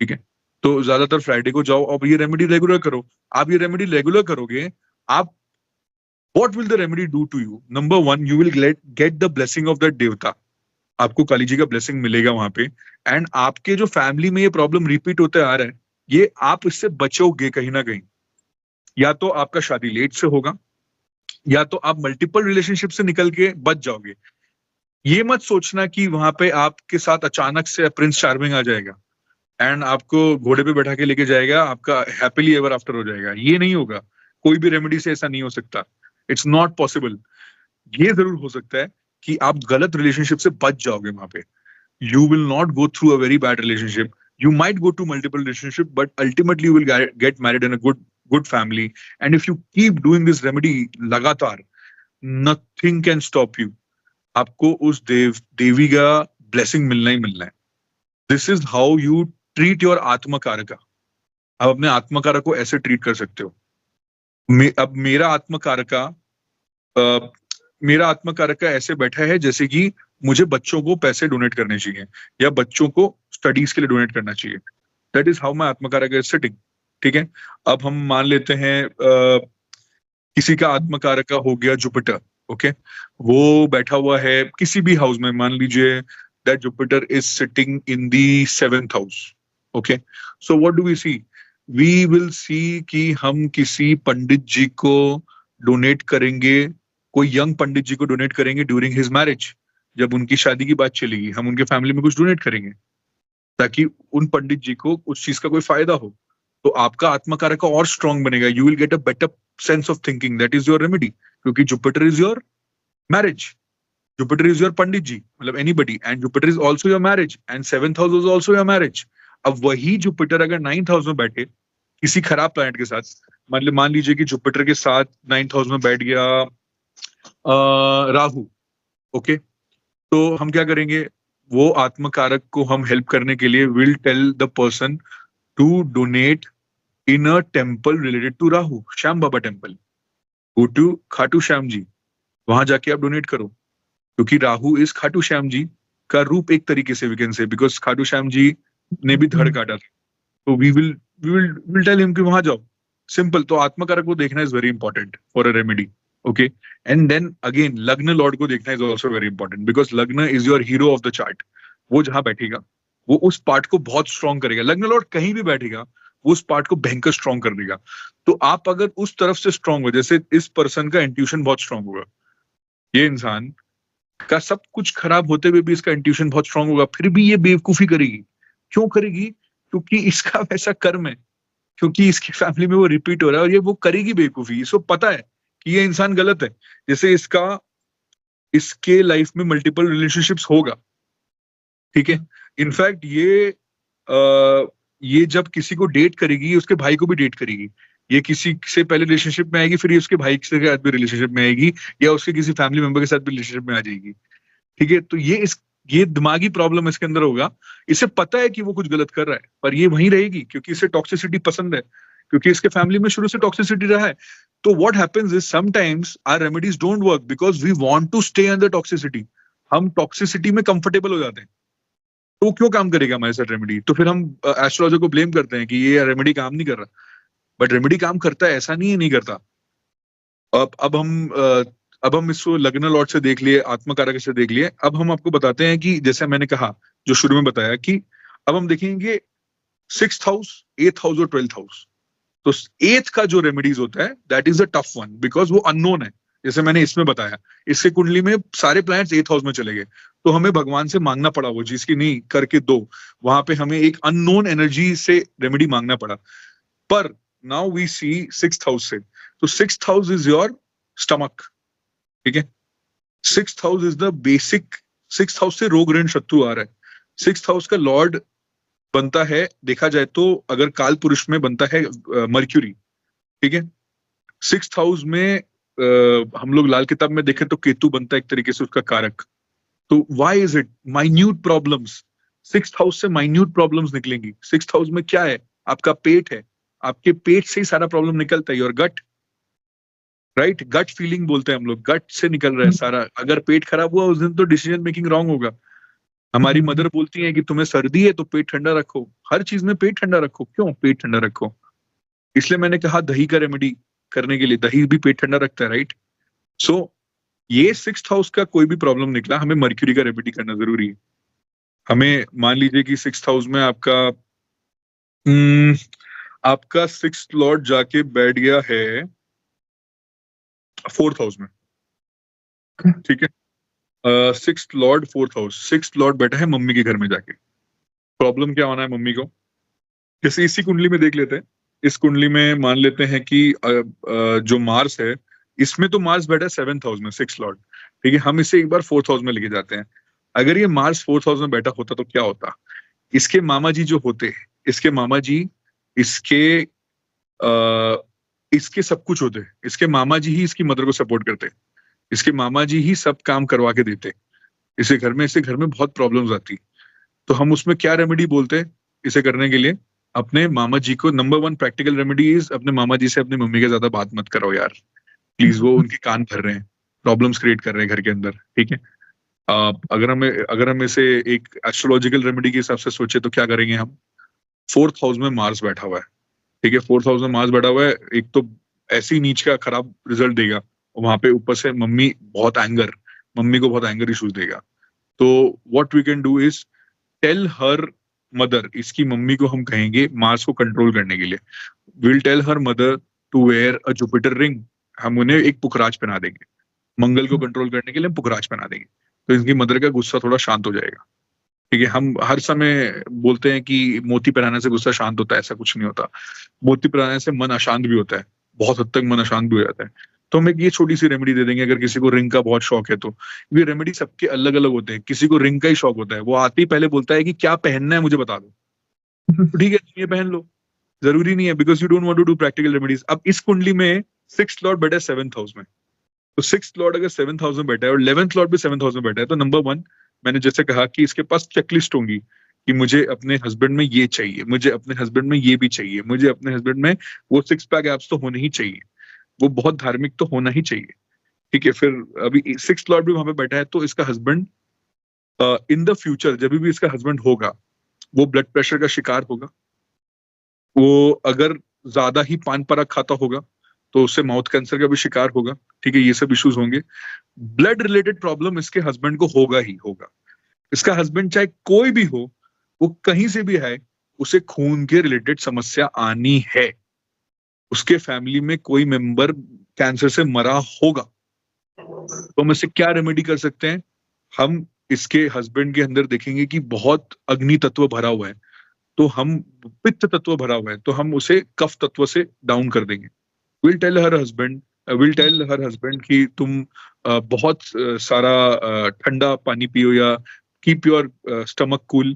ठीक है। तो ज्यादातर फ्राइडे को जाओ, अब ये रेमेडी रेगुलर करो। आप ये रेमेडी रेगुलर करोगे, आप what will the remedy do to you? Number 1, you will get the blessing of that देवता, आपको काली जी का ब्लेसिंग मिलेगा वहां पे, एंड आपके जो फैमिली में ये प्रॉब्लम रिपीट होते आ रहा है, ये आप इससे बचोगे कहीं ना कहीं। या तो आपका शादी लेट से होगा, या तो आप मल्टीपल रिलेशनशिप से निकल के बच जाओगे। ये मत सोचना कि वहां पे आपके साथ अचानक से प्रिंस चार्मिंग आ जाएगा एंड आपको घोड़े पे बैठा के लेके जाएगा, आपका हैप्पीली एवर आफ्टर हो जाएगा। ये नहीं होगा, कोई भी रेमेडी से ऐसा नहीं हो सकता, इट्स नॉट पॉसिबल। ये जरूर हो सकता है कि आप गलत रिलेशनशिप से बच जाओगे वहां पे। You will not go through a very bad relationship, you might go to multiple relationship, but ultimately you will get married in a good family. And if you keep doing this remedy लगातार, nothing can stop you. आपको उस देवी का blessing मिलना ही मिलना है। This is how you treat your atmakaraka. आप अपने आत्मकारक को ऐसे ट्रीट कर सकते हो। अब मेरा आत्मकारका ऐसे बैठा है जैसे कि मुझे बच्चों को पैसे डोनेट करने चाहिए या बच्चों को स्टडीज के लिए डोनेट करना चाहिए। That is how my atmakaraka is sitting. ठीक है, अब हम मान लेते हैं किसी का आत्मकारक का हो गया जुपिटर। ओके, वो बैठा हुआ है किसी भी हाउस में, मान लीजिए that Jupiter is sitting in the 7th house. Okay, so what do we see? We will see कि हम किसी पंडित जी को डोनेट करेंगे, कोई यंग पंडित जी को डोनेट करेंगे ड्यूरिंग हिज मैरिज। जब उनकी शादी की बात चलेगी हम उनके फैमिली में कुछ डोनेट करेंगे ताकि उन पंडित जी को उस चीज का कोई फायदा हो। तो आपका आत्मकारक और स्ट्रांग बनेगा, you will get a better sense of thinking, that is your remedy, क्योंकि Jupiter is your marriage, Jupiter is your pandit ji, मतलब anybody, and Jupiter is also your marriage and 7th house is also your marriage. अब वही Jupiter अगर 9th house में बैठे किसी खराब planet के साथ, मतलब मान लीजिए कि जुपिटर के साथ 9th हाउस में बैठ गया राहु। ओके, तो हम क्या करेंगे? वो आत्मकारक को हम हेल्प करने के लिए will tell the person to donate in a temple related to Rahu, Shyam Baba temple. Go to Khatu Shyam ji, वहां जाके आप डोनेट करो, क्योंकि राहु इस खाटू श्याम जी का रूप एक तरीके से, we can say, because Khatu Shyam ji ने भी धड़ काटा था। तो वी विल टेल हिम कि वहां जाओ, सिंपल। तो आत्मकारक को देखना is very important for a remedy. Okay, and then again lagna lord को देखना is also very important, because lagna is your hero of the chart. वो जहां बैठेगा वो उस पार्ट को बहुत स्ट्रॉन्ग करेगा। लग्न लॉर्ड कहीं भी बैठेगा वो उस पार्ट को भयंकर स्ट्रॉन्ग कर देगा। तो आप अगर उस तरफ से स्ट्रॉन्ग हो, जैसे इस पर्सन का इंट्यूशन बहुत स्ट्रॉन्ग होगा, ये इंसान का सब कुछ खराब होते हुए भी इसका इंट्यूशन बहुत स्ट्रॉन्ग होगा, फिर भी ये बेवकूफी करेगी। क्यों करेगी? क्योंकि इसका वैसा कर्म है, क्योंकि इसकी फैमिली में वो रिपीट हो रहा है और ये वो करेगी बेवकूफी। इसको पता है कि ये इंसान गलत है। जैसे इसके लाइफ में मल्टीपल रिलेशनशिप्स होगा, ठीक है। इनफैक्ट ये जब किसी को डेट करेगी उसके भाई को भी डेट करेगी। ये किसी से पहले रिलेशनशिप में आएगी, फिर ये उसके भाई के साथ भी रिलेशनशिप में आएगी, या उसके किसी फैमिली मेंबर के साथ भी रिलेशनशिप में आ जाएगी। ठीक है, तो ये दिमागी प्रॉब्लम इसके अंदर होगा। इसे पता है कि वो कुछ गलत कर रहा है, पर ये वहीं रहेगी क्योंकि इसे टॉक्सिसिटी पसंद है, क्योंकि इसके फैमिली में शुरू से टॉक्सिसिटी रहा है। तो what happens is sometimes our remedies don't work because we want to stay under toxicity. हम टॉक्सिसिटी में कंफर्टेबल हो जाते हैं, तो क्यों काम करेगा हमारे साथ रेमेडी? तो फिर हम एस्ट्रोलॉजर को ब्लेम करते हैं कि ये रेमेडी काम नहीं कर रहा, बट रेमेडी काम करता है, ऐसा नहीं है नहीं करता। अब हम इसको लग्न लॉर्ड से देख लिए, आत्मकारक से देख लिए। अब हम आपको बताते हैं कि जैसे मैंने कहा, जो शुरू में बताया, कि अब हम देखेंगे 6th हाउस, 8th हाउस और 12th हाउस। तो 8th का जो रेमेडीज होता है that is a tough one, because वो अननोन है। जैसे मैंने इसमें बताया, इसके कुंडली में सारे प्लैनेट्स 8th हाउस में चले गए, तो हमें भगवान से मांगना पड़ा वो चीज की नहीं करके दो। वहां पे हमें एक अननोन एनर्जी से रेमेडी मांगना पड़ा। पर now we C 6th house से, तो 6th house is your stomach. ठीक है, 6th house is the basic. 6th house से रोग ऋण शत्रु आ रहा है। 6th हाउस का लॉर्ड बनता है, देखा जाए तो अगर काल पुरुष में बनता है मर्क्यूरी। ठीक है, 6th हाउस में हम लोग लाल किताब में देखें तो केतु बनता है एक तरीके से उसका कारक। तो why is it? Minute problems, 6th house से माइन्यूट प्रॉब्लम्स निकलेंगी। 6th हाउस में क्या है? आपका पेट है, आपके पेट से ही सारा प्रॉब्लम निकलता है। Your gut, right, gut feeling बोलते हैं हम लोग, गट से निकल रहा है सारा। अगर पेट खराब हुआ उस दिन तो डिसीजन मेकिंग रॉन्ग होगा। हमारी मदर बोलती है कि तुम्हें सर्दी है तो पेट ठंडा रखो, हर चीज में पेट ठंडा रखो। क्यों पेट ठंडा रखो? इसलिए मैंने कहा दही का रेमेडी करने के लिए, दही भी पेट ठंडा रखता है, राइट। सो ये 6th हाउस का कोई भी प्रॉब्लम निकला, हमें मर्क्यूरी का रेमेडी करना जरूरी है। हमें मान लीजिए कि 6th हाउस में आपका 6th लॉर्ड जाके बैठ गया है 4th हाउस में। ठीक है, 6th Lord 4th house, 6th Lord बैठा है मम्मी के घर में जाके। प्रॉब्लम क्या होना है मम्मी को? जैसे इसी कुंडली में देख लेते हैं। इस कुंडली में मान लेते हैं कि जो मार्स है, इसमें तो मार्स बैठा है 7th हाउस में, 6th लॉर्ड। ठीक है, हम इसे एक बार 4th हाउस में लेके जाते हैं। अगर ये मार्स 4th हाउस में बैठा होता तो क्या होता? इसके मामा जी जो होते हैं, इसके मामा जी इसके सब कुछ होते हैं। इसके मामा जी ही इसकी मदर को सपोर्ट करते हैं, इसके मामा जी ही सब काम करवा के देते। इसे घर में बहुत प्रॉब्लम्स आती। तो हम उसमें क्या रेमेडी बोलते हैं इसे करने के लिए? अपने मामा जी को, नंबर 1 प्रैक्टिकल रेमेडी इज, अपने मामा जी से अपनी मम्मी के ज्यादा बात मत करो यार, प्लीज। वो उनके कान भर रहे हैं, प्रॉब्लम्स क्रिएट कर रहे हैं घर के अंदर। ठीक है, अगर हम इसे एक एस्ट्रोलॉजिकल रेमेडी के हिसाब से सोचे तो क्या करेंगे हम? 4th हाउस में मार्स बैठा हुआ है, ठीक है। 4th हाउस में मार्स बैठा हुआ है, एक तो ऐसी नीच का खराब रिजल्ट देगा, और वहां पे ऊपर से मम्मी को बहुत एंगर इश्यूज देगा। तो what we can do is tell her mother, इसकी मम्मी को हम कहेंगे मार्स को कंट्रोल करने के लिए, will tell her mother to wear a Jupiter ring. हम उन्हें एक पुखराज पहना देंगे, मंगल को कंट्रोल करने के लिए हम पुखराज पहना देंगे, तो इनकी मदर का गुस्सा थोड़ा शांत हो जाएगा। ठीक है, हम हर समय बोलते हैं कि मोती पहनाने से गुस्सा शांत होता है, ऐसा कुछ नहीं होता। मोती पहनाने से मन अशांत भी होता है, बहुत हद तक मन अशांत भी हो जाता है। तो हम एक ये छोटी सी रेमेडी दे देंगे, अगर किसी को रिंग का बहुत शौक है तो। ये रेमेडी सबके अलग अलग होते हैं, किसी को रिंग का ही शौक होता है, वो आते ही पहले बोलता है कि क्या पहनना है मुझे बता दो, तो ठीक है तुम ये पहन लो, जरूरी नहीं है, because you don't want to do practical remedies. अब इस कुंडली में 6th लॉर्ड बैठा है 7th हाउस में, तो 6th लॉर्ड अगर 7th हाउस में बैठा है और 11th लॉर्ड भी 7th हाउस में बैठा है, तो नंबर 1, मैंने जैसे कहा कि इसके पास चेकलिस्ट होंगी कि मुझे अपने हस्बैंड में ये चाहिए, मुझे अपने हस्बैंड में ये भी चाहिए, मुझे अपने हस्बैंड में वो 6 पैक एब्स तो होने ही चाहिए, वो बहुत धार्मिक तो होना ही चाहिए। ठीक है, फिर अभी 6th लॉर्ड भी वहां पे बैठा है, तो इसका हस्बैंड इन द फ्यूचर जब भी इसका हस्बैंड होगा, वो ब्लड प्रेशर का शिकार होगा, वो अगर ज्यादा ही पान पराग खाता होगा तो उससे माउथ कैंसर का भी शिकार होगा। ठीक है, ये सब इश्यूज होंगे। ब्लड रिलेटेड प्रॉब्लम इसके हस्बैंड को होगा ही होगा। इसका हस्बैंड चाहे कोई भी हो, वो कहीं से भी है, उसे खून के रिलेटेड समस्या आनी है, उसके फैमिली में कोई मेंबर कैंसर से मरा होगा। तो हम इससे क्या रेमेडी कर सकते हैं? हम इसके हस्बैंड के अंदर देखेंगे कि बहुत अग्नि तत्व भरा हुआ है, तो हम पित्त तत्व भरा हुआ है, तो हम उसे कफ तत्व से डाउन कर देंगे। विल टेल हर हस्बैंड कि तुम बहुत सारा ठंडा पानी पियो, या कीप योर स्टमक कूल।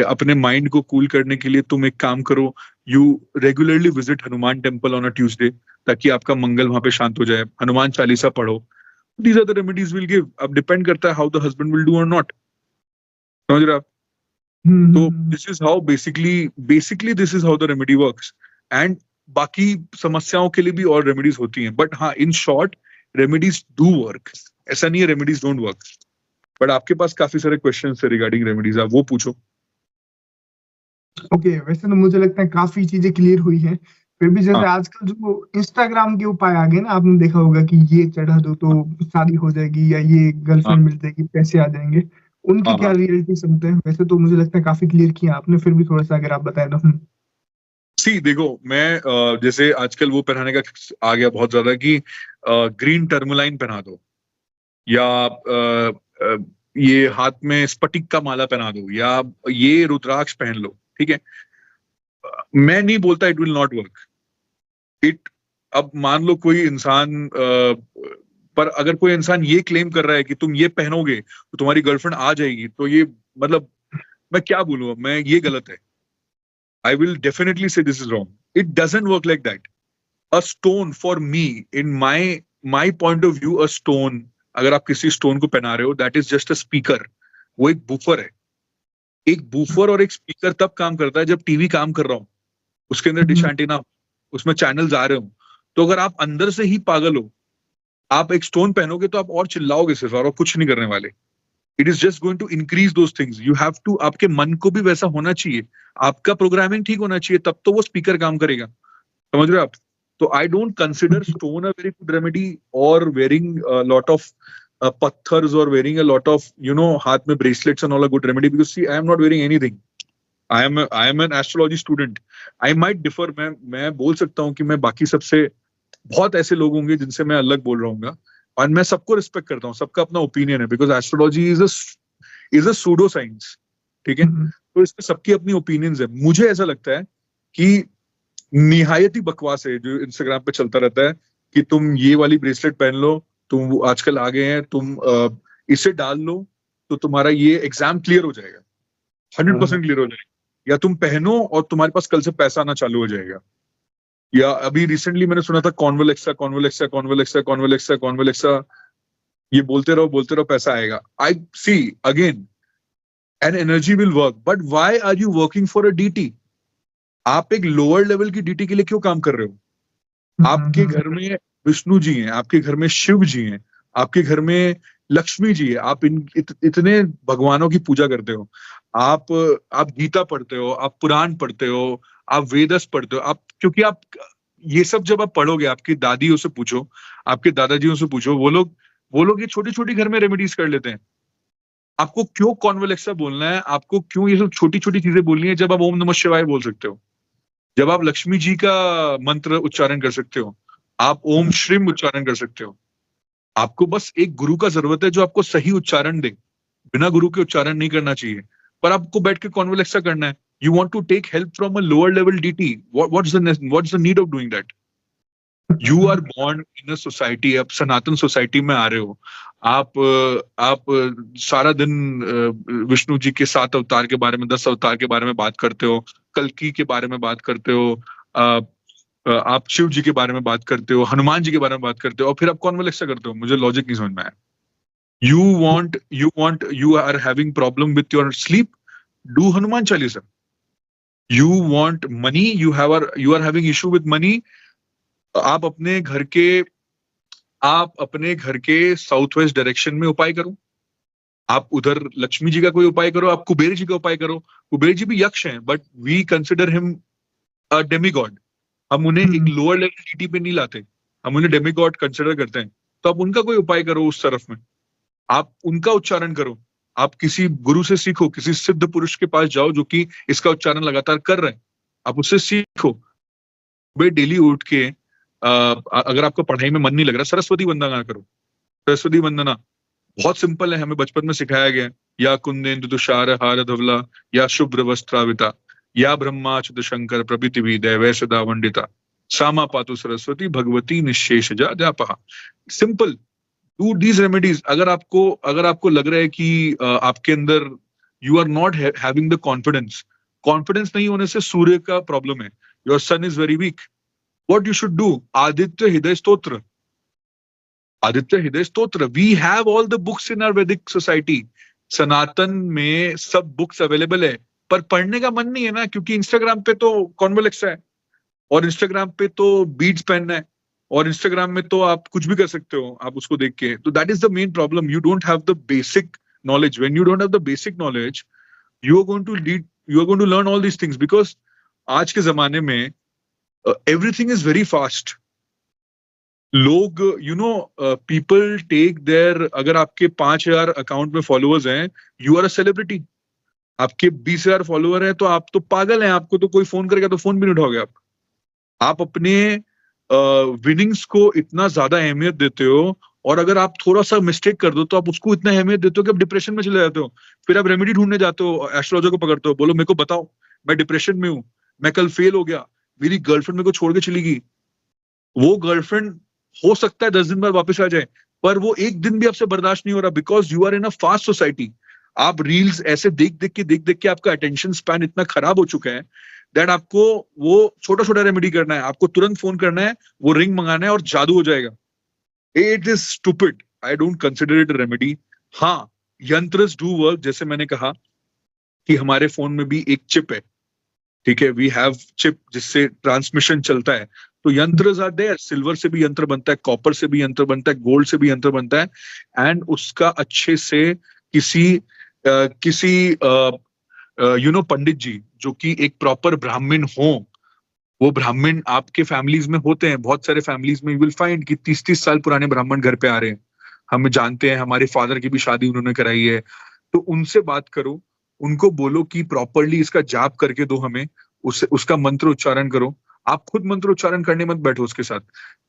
अपने माइंड को कूल करने के लिए तुम एक काम करो, you regularly visit Hanuman temple on a Tuesday, ताकि आपका मंगल वहां पे शांत हो जाए। हनुमान चालीसा पढ़ो। These are the remedies will give. अब डिपेंड करता है how the husband will do और नॉट। समझ रहे आप? तो this is how basically this is how the remedy works. And बाकी समस्याओं के लिए भी और रेमेडीज होती हैं, बट हाँ, in short remedies do work. ऐसा नहीं है रेमेडीज डोंट वर्क। बट आपके पास काफी सारे क्वेश्चन है रिगार्डिंग रेमेडीज, आप वो पूछो। ओके, वैसे तो मुझे लगता है काफी चीजें क्लियर हुई हैं। फिर भी जैसे हाँ आजकल जो इंस्टाग्राम के उपाय आ गए ना, आपने देखा होगा कि ये चढ़ा दो तो शादी हो जाएगी, या ये हाँ गर्लफ्रेंड मिल जाएगी, पैसे आ जाएंगे। उनकी हाँ क्या हाँ। रियलिटी सुनते हैं? वैसे तो मुझे लगता है काफी क्लियर किया आपने, फिर भी थोड़ा सा अगर आप बताए तो। सी देखो, मैं जैसे आजकल वो पहनाने का आ गया बहुत ज्यादा कि ग्रीन टर्मलाइन पहना दो, या ये हाथ में स्फटिक का माला पहना दो, या ये रुद्राक्ष पहन लो। ठीक है, मैं नहीं बोलता it will not work. It अब मान लो कोई इंसान पर अगर कोई इंसान ये क्लेम कर रहा है कि तुम ये पहनोगे तो तुम्हारी गर्लफ्रेंड आ जाएगी, तो ये मतलब मैं क्या बोलूं, अब मैं ये गलत है। I will definitely say this is wrong. It doesn't work like that. A stone for me, in my point of view, a stone, अगर आप किसी स्टोन को पहना रहे हो, that is just a speaker. वो एक बूफर है। एक बूफर और एक स्पीकर तब काम करता है जब टीवी काम कर रहा हो, उसके अंदर डिश एंटीना हो, उसमें चैनल्स आ रहे हो। तो अगर आप अंदर से ही पागल हो, आप एक स्टोन पहनोगे तो आप और चिल्लाओगे सिर्फ, और कुछ नहीं करने वाले। It is just going to increase those things. You have to, आपके मन को भी वैसा होना चाहिए, आपका प्रोग्रामिंग ठीक होना चाहिए, तब तो वो स्पीकर काम करेगा। समझ रहे हो आप? तो I don't consider stone a very good remedy, और वेयरिंग लॉट ऑफ पत्थर्स, और वेयरिंग अ लॉट ऑफ हाथ में bracelets and all a good remedy, because see I am not wearing anything. I am an astrology student. I might differ. मैं बोल सकता हूँ कि मैं बाकी सबसे, बहुत ऐसे लोग होंगे जिनसे मैं अलग बोल रहा हूँ, और मैं सबको रिस्पेक्ट करता हूँ, सबका अपना ओपिनियन है, because astrology is a pseudo science. ठीक है, तो इसमें सबकी अपनी ओपिनियंस है। मुझे ऐसा लगता है कि निहायत ही बकवास है जो इंस्टाग्राम पे चलता रहता है कि तुम ये वाली ब्रेसलेट पहन लो, तुम आजकल आ गए हैं, तुम इसे डाल लो तो तुम्हारा ये एग्जाम क्लियर हो जाएगा, 100% क्लियर हो जाएगा, या तुम पहनो और तुम्हारे पास कल से पैसा आना चालू हो जाएगा। या अभी रिसेंटली मैंने सुना था कॉन्वलेक्सा कॉन्वलेक्सा कॉन्वलेक्सा कॉन्वलेक्सा कॉन्वलेक्सा, ये बोलते रहो पैसा आएगा। I see again, an energy will work, but why are you working for a deity? आप एक लोअर लेवल की डीटी के लिए क्यों काम कर रहे हो? आपके घर में विष्णु जी हैं, आपके घर में शिव जी हैं, आपके घर में लक्ष्मी जी है, आप इतने भगवानों की पूजा करते हो, आप गीता पढ़ते हो, आप पुराण पढ़ते हो, आप वेदस पढ़ते हो, आप क्योंकि आप ये सब जब आप पढ़ोगे, आपकी दादियों से पूछो, आपके दादाजियों से पूछो, वो लोग ये छोटी छोटी घर में रेमेडीज कर लेते हैं। आपको क्यों कॉन्वलेक्सा बोलना है, आपको क्यों ये सब छोटी छोटी चीजें बोलनी है जब आप ओम नमः शिवाय बोल सकते हो, जब आप लक्ष्मी जी का मंत्र उच्चारण कर सकते हो, आप ओम श्रीम उच्चारण कर सकते हो। आपको बस एक गुरु का जरूरत है जो आपको सही उच्चारण दे, बिना गुरु के उच्चारण नहीं करना चाहिए। पर आपको बैठ के कॉन्वलेक्सा करना है, you want to take help from a lower level deity, what's the need of doing that? You are born in a society, आप सनातन सोसाइटी में आ रहे हो, आप सारा दिन विष्णु जी के 7 अवतार के बारे में, 10 अवतार के बारे में बात करते हो, कल्कि के बारे में बात करते हो, अ, आप शिव जी के बारे में बात करते हो, हनुमान जी के बारे में बात करते हो, और फिर आप कॉन्वलेक्सा करते हो। मुझे लॉजिक नहीं समझ में आया। You are having problem with your sleep, do Hanuman Chalisa. You want money, you are having issue with money, आप अपने घर के आप अपने घर के साउथ वेस्ट डायरेक्शन में उपाय करो, आप उधर लक्ष्मी जी का कोई उपाय करो, आप कुबेर जी का उपाय करो। कुबेर जी भी यक्ष हैं, but we consider him a demigod. हम उन्हें एक लोअर लेवल डीटी पे नहीं लाते, हम उन्हें डेमीगॉड कंसिडर करते हैं। तो आप उनका कोई उपाय करो उस तरफ में, आप उनका उच्चारण करो, आप किसी गुरु से सीखो, किसी सिद्ध पुरुष के पास जाओ जो कि इसका उच्चारण लगातार कर रहे हैं, आप उससे सीखो। वे डेली उठ के अगर आपको पढ़ाई में मन नहीं लग रहा, सरस्वती वंदना करो। सरस्वती वंदना बहुत सिंपल है, हमें बचपन में सिखाया गया है। या कुंदेन्दु तुषार हार धवला, या शुभ्र वस्त्राविता, या ब्रह्माच्युत शंकर प्रभृति भी दैवै सदा वंदिता, सामा पातु सरस्वती भगवती निशेषजा जापहा। Simple, do these remedies. अगर आपको लग रहा है कि आपके अंदर you are not having the confidence, confidence नहीं होने से सूर्य का प्रॉब्लम है, your sun is very weak, what you should do? Aditya Hridaya Stotra, Aditya Hridaya Stotra. We have all the books in our Vedic society, Sanatan में सब बुक्स अवेलेबल है, पर पढ़ने का मन नहीं है ना, क्योंकि इंस्टाग्राम पे तो कॉन्वलेक्सा है, और इंस्टाग्राम पे तो बीड्स पहनना है, और इंस्टाग्राम में तो आप कुछ भी कर सकते हो आप उसको देख के। तो that is the main problem, you don't have the basic knowledge. When you don't have the basic knowledge, you are going to learn all these things, because आज के जमाने में एवरीथिंग इज वेरी फास्ट। लोग people take there, अगर आपके 5,000 account में followers हैं, you are a celebrity. आपके 20,000 फॉलोअर हैं तो आप तो पागल हैं, आपको तो कोई फोन करेगा तो फोन भी नहीं उठाओगे आप अपने विनिंग्स को इतना ज्यादा अहमियत देते हो, और अगर आप थोड़ा सा मिस्टेक कर दो तो आप उसको इतना अहमियत देते हो कि आप डिप्रेशन में चले जाते हो। फिर आप रेमेडी ढूंढने जाते हो, एस्ट्रोलॉजर को पकड़ते हो, बोलो मेरे को बताओ, मैं डिप्रेशन में हूँ, मैं कल फेल हो गया, मेरी गर्लफ्रेंड मेरे को छोड़ के चली गई। वो गर्लफ्रेंड हो सकता है 10 दिन बाद वापस आ जाए, पर वो एक दिन भी आपसे बर्दाश्त नहीं हो रहा, because you are in a fast society. आप रील्स ऐसे देख देख के आपका अटेंशन स्पैन इतना खराब हो चुका है दैट आपको वो छोटा छोटा रेमेडी करना है, आपको तुरंत फोन करना है, वो रिंग मंगाना है और जादू हो जाएगा। It is stupid, I don't consider it remedy. हाँ, यंत्रस डू वर्क, जैसे मैंने कहा कि हमारे फोन में भी एक चिप है, ठीक है, वी हैव चिप जिससे ट्रांसमिशन चलता है। तो यंत्र आर देयर, सिल्वर से भी यंत्र बनता है, कॉपर से भी यंत्र बनता है, गोल्ड से भी यंत्र बनता है, एंड उसका अच्छे से किसी पंडित जी जो कि एक प्रॉपर ब्राह्मण हो, वो ब्राह्मण आपके फैमिलीज में होते हैं, बहुत सारे फैमिलीज में यू विल फाइंड कि 30-30 साल पुराने ब्राह्मण घर पे आ रहे हैं। हम जानते हैं, हमारे फादर की भी शादी उन्होंने कराई है। तो उनसे बात करो, उनको बोलो कि प्रॉपरली इसका जाप करके दो हमें, उसका मंत्र उच्चारण करो। आप खुद मंत्र उच्चारण करने मत बैठो उसके साथ।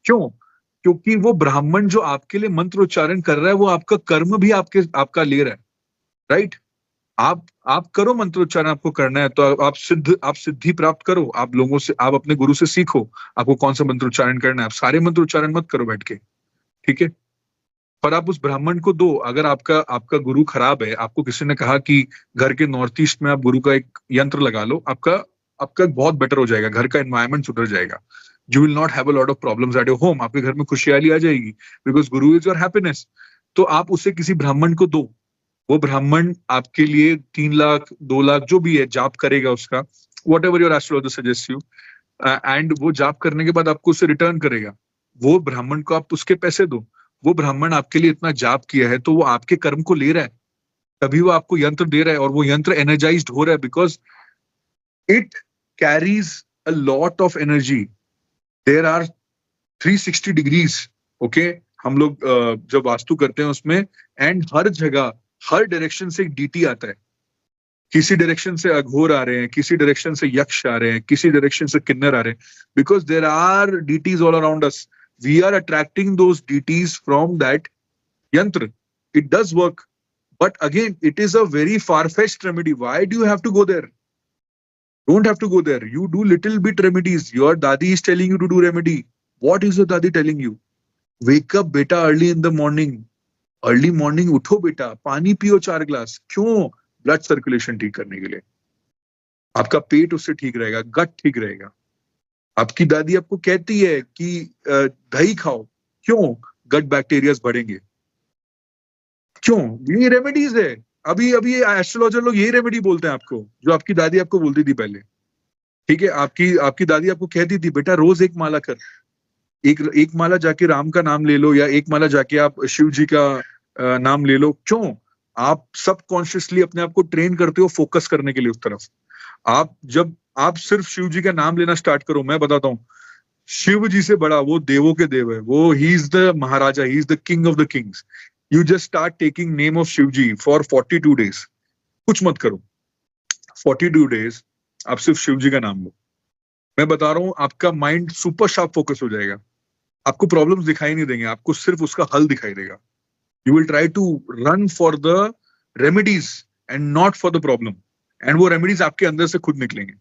क्यों? क्योंकि वो ब्राह्मण जो आपके लिए मंत्र उच्चारण कर रहा है, वो आपका कर्म भी आपका ले रहा है, राइट? आप करो मंत्रोच्चारण, आपको करना है तो आप सिद्धि प्राप्त करो, आप लोगों से, आप अपने गुरु से सीखो आपको कौन सा मंत्रोच्चारण करना है। आप सारे मंत्रोच्चारण मत करो बैठ के, ठीक है? पर आप उस ब्राह्मण को दो। अगर आपका आपका गुरु खराब है, आपको किसी ने कहा कि घर के नॉर्थ ईस्ट में आप गुरु का एक यंत्र लगा लो, आपका आपका बहुत बेटर हो जाएगा, घर का एनवायरमेंट सुधर जाएगा। You will not have a lot of problems at your home, आपके घर में खुशहाली आ जाएगी, because Guru is your happiness. तो आप उसे किसी ब्राह्मण को दो, वो ब्राह्मण आपके लिए 3 लाख 2 लाख जो भी है जाप करेगा उसका, what ever your astrologer suggest you, and वो जाप करने के बाद आपको उसे रिटर्न करेगा। वो ब्राह्मण को आप उसके पैसे दो, वो ब्राह्मण आपके लिए इतना जाप किया है तो वो आपके कर्म को ले रहा है, तभी वो आपको यंत्र दे रहा है, और वो यंत्र एनर्जाइज्ड हो रहा है because it carries a lot of energy. There are 360 degrees. Okay, हम लोग जब वास्तु करते हैं उसमें, एंड हर जगह हर डायरेक्शन से एक डीटी आता है. किसी डायरेक्शन से अघोर आ रहे हैं, किसी डायरेक्शन से यक्ष आ रहे हैं, किसी डायरेक्शन से किन्नर आ रहे हैं, because there are deities all around us. We are attracting those deities from that yantra. It does work, but again it is a very far-fetched remedy. Why do you have to go there? Don't have to go there. You do little bit remedies. Your dadi is telling you to do remedy. What is your dadi telling you? Wake up beta early in the morning. Early morning उठो बेटा, पानी पियो 4 glass. क्यों? Blood circulation ठीक करने के लिए. आपका पेट उससे ठीक रहेगा, गट ठीक रहेगा. आपकी दादी आपको कहती है कि दही खाओ. क्यों? गट बैक्टीरियाज बढ़ेंगे. क्यों? ये रेमेडीज है. अभी अभी एस्ट्रोलॉजर लोग यही रेमेडी बोलते हैं आपको, जो आपकी दादी आपको बोलती थी पहले. ठीक है, आपकी दादी आपको कहती थी बेटा रोज एक माला कर, एक माला जाके राम का नाम ले लो, या एक माला जाके आप शिव जी का नाम ले लो. क्यों? आप सबकॉन्शियसली अपने आप को ट्रेन करते हो फोकस करने के लिए उस तरफ. जब आप सिर्फ शिव जी का नाम लेना स्टार्ट करो, मैं बताता हूँ, शिव जी से बड़ा वो देवों के देव है. वो ही is the Maharaja, he is the king of the Kings. You just start taking name of Shivji for 42 days. कुछ मत करो. 42 days आप सिर्फ शिवजी का नाम लो. मैं बता रहा हूं, आपका माइंड सुपर शार्प फोकस हो जाएगा. आपको प्रॉब्लम्स दिखाई नहीं देंगे, आपको सिर्फ उसका हल दिखाई देगा. You will try to run for the remedies and not for the problem. And वो remedies आपके अंदर से खुद निकलेंगे.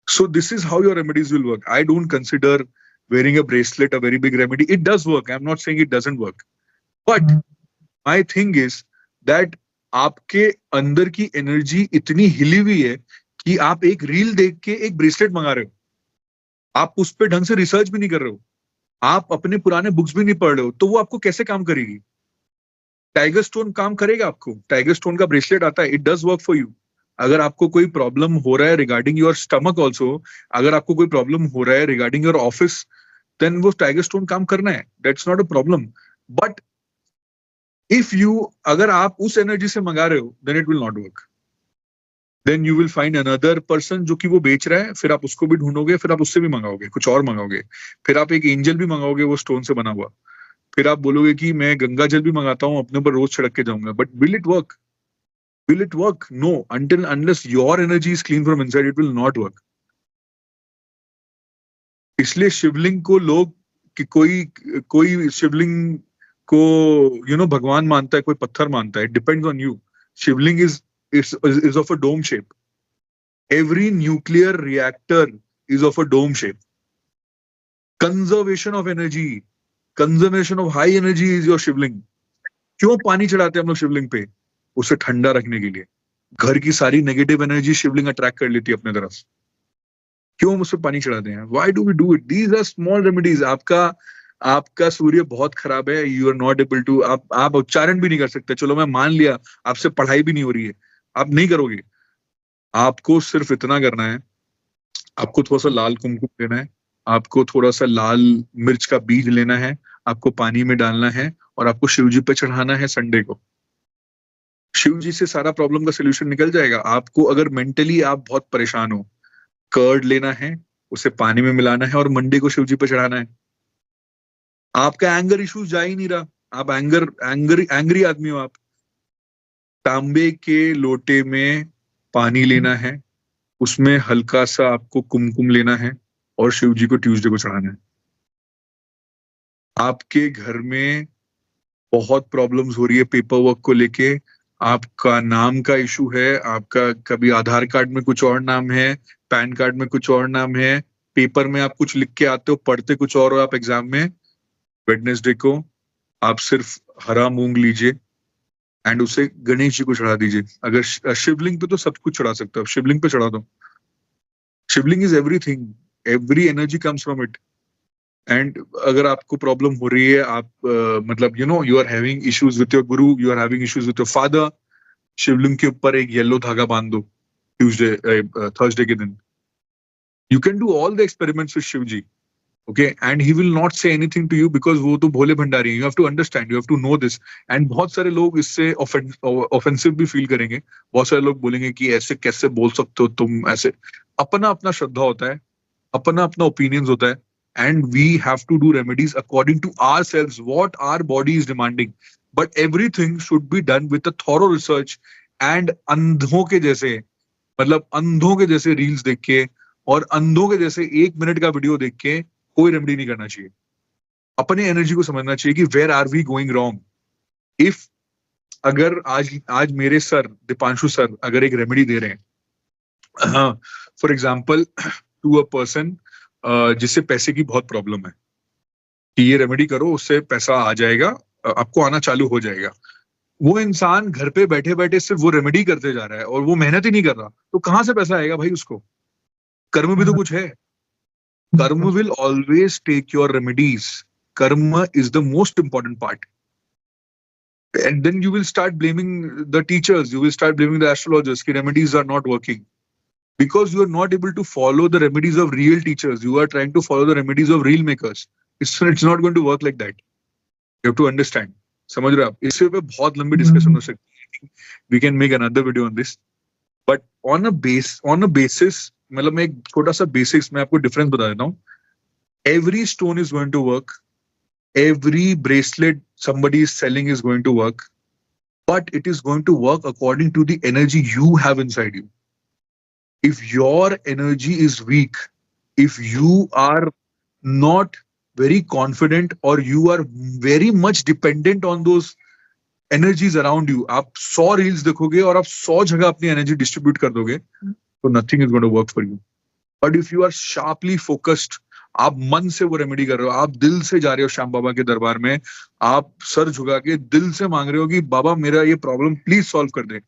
So this is how your remedies will work. I don't consider wearing a bracelet a very big remedy. It does work. I'm not saying it doesn't work. But my thing is that आपके अंदर की energy इतनी हिली हुई है कि आप एक रील देख के एक ब्रेसलेट मंगा रहे हो. आप उस पर ढंग से रिसर्च भी नहीं कर रहे हो, आप अपने पुराने बुक्स भी नहीं पढ़ रहे हो, तो वो आपको कैसे काम करेगी? टाइगर स्टोन काम करेगा आपको? टाइगर स्टोन का ब्रेसलेट आता है, it does work for you. अगर आपको कोई प्रॉब्लम हो रहा है रिगार्डिंग योर स्टमक ऑल्सो, अगर आपको कोई प्रॉब्लम हो रहा है रिगार्डिंग योर ऑफिस, देन वो टाइगर स्टोन काम करना है. That's not a problem. But if you, अगर आप उस एनर्जी से मंगा रहे हो, then it will not work. Then you will find another person जो कि वो बेच रहा है, फिर आप उसको भी ढूंढोगे, फिर आप उससे भी मंगाओगे, कुछ और मंगाओगे, फिर आप एक एंजल भी मंगाओगे वो स्टोन से बना हुआ, फिर आप बोलोगे कि मैं गंगा जल भी मंगाता हूं, अपने ऊपर रोज छिड़क के जाऊंगा. But will it work? Will it work? No. Unless your energy is clean from inside, it will not work. इसलिए शिवलिंग को लोग कि कोई शिवलिंग को भगवान मानता है, कोई पत्थर मानता है. It depends on you. Shivling is of a dome shape. Every nuclear reactor is of a dome shape. Conservation of energy, conservation of high energy is your शिवलिंग. क्यों पानी चढ़ाते हैं हम लोग शिवलिंग पे? उसे ठंडा रखने के लिए. घर की सारी नेगेटिव एनर्जी शिवलिंग अट्रैक्ट कर लेती है अपने तरफ. क्यों हम उस पर पानी चढ़ाते हैं? Why do we do it? These are small remedies. आपका सूर्य बहुत खराब है, you are not able to, आप उच्चारण भी नहीं कर सकते. चलो मैं मान लिया आपसे पढ़ाई भी नहीं हो रही है, आप नहीं करोगे. आपको सिर्फ इतना करना है, आपको थोड़ा सा लाल कुमकुम लेना है, आपको थोड़ा सा लाल मिर्च का बीज लेना है, आपको पानी में डालना है, और आपको शिवजी पे चढ़ाना है संडे को. शिव जी से सारा प्रॉब्लम का सोल्यूशन निकल जाएगा. आपको अगर मेंटली आप बहुत परेशान हो, कर्ड लेना है, उसे पानी में मिलाना है, और मंडे को शिव जी पे चढ़ाना है. आपका एंगर इश्यूज जा ही नहीं रहा, आप एंग्री आदमी हो. आप तांबे के लोटे में पानी लेना है, उसमें हल्का सा आपको कुमकुम लेना है, और शिव जी को ट्यूसडे को चढ़ाना है. आपके घर में बहुत प्रॉब्लम्स हो रही है पेपर वर्क को लेके, आपका नाम का इशू है, आपका कभी आधार कार्ड में कुछ और नाम है, पैन कार्ड में कुछ और नाम है, पेपर में आप कुछ लिख के आते हो, पढ़ते कुछ और हो आप एग्जाम में. वेडनेसडे को आप सिर्फ हरा मूंग लीजिए एंड उसे गणेश जी को चढ़ा दीजिए. अगर शिवलिंग पे तो सब कुछ चढ़ा सकते हो, शिवलिंग पे चढ़ा दो. Shivling is everything, every energy comes from it. And अगर आपको प्रॉब्लम हो रही है, आप मतलब you are having issues with your guru, you are having issues with your father, Shivling के ऊपर एक येलो धागा बांध दो थर्सडे के दिन. You can do all the experiments with Shiv ji. okay, and he will not say anything to you because वो तो भोले भंडारी हैं. You have to understand, you have to know this. And बहुत सारे लोग इससे offensive भी feel करेंगे. बहुत सारे लोग बोलेंगे कि ऐसे कैसे बोल सकते हो तुम, ऐसे. अपना अपना श्रद्धा होता है, अपना अपना opinions होता है, and we have to do remedies according to ourselves, what our body is demanding. But everything should be done with a thorough research. And अंधों के जैसे, मतलब अंधों के जैसे रील्स देख के और अंधों के जैसे 1 मिनट का वीडियो देख के कोई रेमेडी नहीं करना चाहिए. अपने एनर्जी को समझना चाहिए कि where are we going wrong. If अगर आज मेरे सर दीपांशु सर अगर एक रेमेडी दे रहे हैं for example to a person जिससे पैसे की बहुत प्रॉब्लम है कि ये रेमेडी करो उससे पैसा आ जाएगा, आपको आना चालू हो जाएगा. वो इंसान घर पे बैठे बैठे सिर्फ वो रेमेडी करते जा रहा है और वो मेहनत ही नहीं कर रहा, तो कहां से पैसा आएगा भाई उसको? कर्म भी तो कुछ है. Karma will always take your remedies. Karma is the most important part. And then you will start blaming the teachers. You will start blaming the astrologers. Ki remedies are not working. Because you are not able to follow the remedies of real teachers. You are trying to follow the remedies of real makers. It's not going to work like that. You have to understand. समझ रहे हो आप? इससे पे बहुत लंबी discussion हो सकती है. We can make another video on this. But on a basis, मतलब मैं एक छोटा सा बेसिक्स में आपको डिफरेंस बता देता हूँ. Every stone is going to work, every bracelet somebody is selling is going to work, but it is going to work according to the energy you have inside you. If your energy is weak, if you are not very confident or you are very much dependent on those energies around you, आप 100 reels देखोगे और आप 100 जगह अपनी energy distribute कर दोगे, so nothing is going to work for you. But if you are sharply focused, आप मन से वो रेमेडी कर रहे हो, आप दिल से जा रहे हो श्याम बाबा के दरबार में, आप सर झुका के दिल से मांग रहे हो कि बाबा मेरा ये प्रॉब्लम प्लीज सॉल्व कर दे.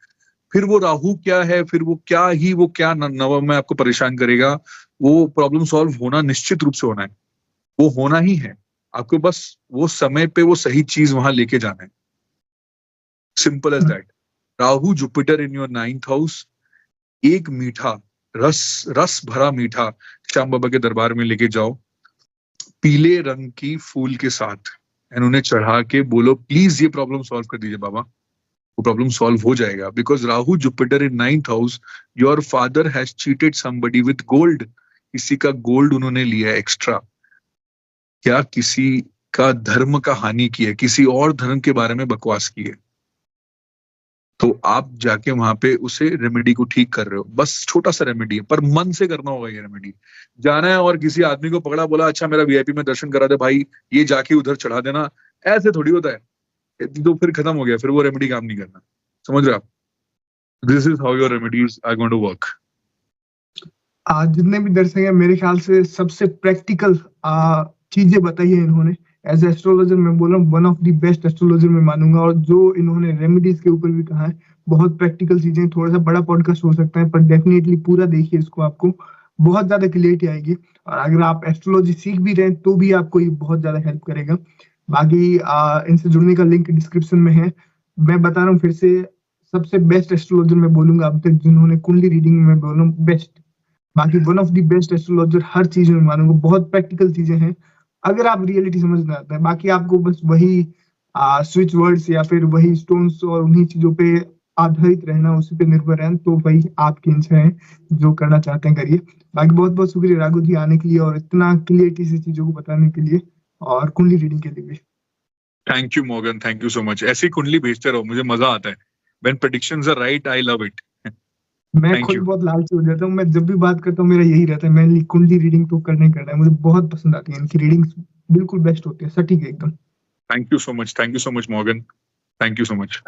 फिर वो राहु क्या है, फिर वो क्या नवम में आपको परेशान करेगा, वो प्रॉब्लम सॉल्व होना निश्चित रूप से होना है. वो होना ही है. आपको बस वो समय पे वो सही चीज वहां लेके जाना है. Simple as that. Rahu Jupiter in your 9th house, एक मीठा रस भरा मीठा श्याम बाबा के दरबार में लेके जाओ पीले रंग की फूल के साथ, एंड उन्हें चढ़ा के बोलो प्लीज ये प्रॉब्लम सॉल्व कर दीजिए बाबा. वो प्रॉब्लम सॉल्व हो जाएगा. Because Rahu Jupiter in 9th house, your father has cheated somebody with gold. किसी का गोल्ड उन्होंने लिया एक्स्ट्रा, क्या किसी का धर्म का हानि की है, किसी और धर्म के बारे में बकवास की है, तो आप जाके वहां पे उसे रेमेडी को ठीक कर रहे हो. बस छोटा सा रेमेडी है, पर मन से करना होगा. ये रेमेडी जाना है और किसी आदमी को पकड़ा, बोला अच्छा मेरा वीआईपी में दर्शन करा दे भाई, ये जाके उधर चढ़ा देना, ऐसे थोड़ी होता है. तो फिर खत्म हो गया, फिर वो रेमेडी काम नहीं करना. समझ रहे हो आप? This is how your remedies are going to work. आज जितने भी दर्शक हैं, मेरे ख्याल से सबसे प्रैक्टिकल चीजें बताई है इन्होंने. एज एस्ट्रोलॉजर मैं बोल रहा हूँ, one of the best astrologer मैं मानूंगा. और जो इन्होंने रेमेडीज के ऊपर भी कहा है, बहुत प्रैक्टिकल चीजें. थोड़ा सा बड़ा पॉडकास्ट हो सकता है, पर डेफिनेटली पूरा देखिए इसको, आपको बहुत ज्यादा क्लियरिटी आएगी. और अगर आप एस्ट्रोलॉजी सीख भी रहे हैं तो भी आपको ये बहुत ज्यादा हेल्प करेगा. बाकी इनसे जुड़ने का लिंक डिस्क्रिप्शन में है. मैं बता रहा हूँ फिर से, सबसे बेस्ट एस्ट्रोलॉजर मैं बोलूंगा अब तक जिन्होंने कुंडली रीडिंग में, बोल रहा हूँ बेस्ट. बाकी one of the best astrologer हर चीज में मानूंगा. बहुत प्रैक्टिकल चीजें हैं अगर आप रियलिटी समझना आता है. बाकी आपको बस वही स्विच वर्ड्स या फिर वही स्टोन्स और उन्हीं चीजों पे आधारित रहना, उसी पे निर्भर रहना, तो वही आपकी इच्छा है, जो करना चाहते हैं करिए. बाकी बहुत बहुत शुक्रिया राघव जी आने के लिए और इतना क्लियरिटी से चीजों को बताने के लिए, और कुंडली रीडिंग के लिए भी. Thank you Morgan, thank you so much. ऐसी कुंडली भेजते रहो, मुझे मजा आता है. When predictions are right, I love it. मैं खुद बहुत लालची हो जाता हूँ. मैं जब भी बात करता हूँ मेरा यही रहता है, मैंने कुंडली रीडिंग तो करना ही करना है. मुझे बहुत पसंद आती है, इनकी रीडिंग्स बिल्कुल बेस्ट होती है, सटीक एकदम. Thank you so much Morgan. Thank you so much.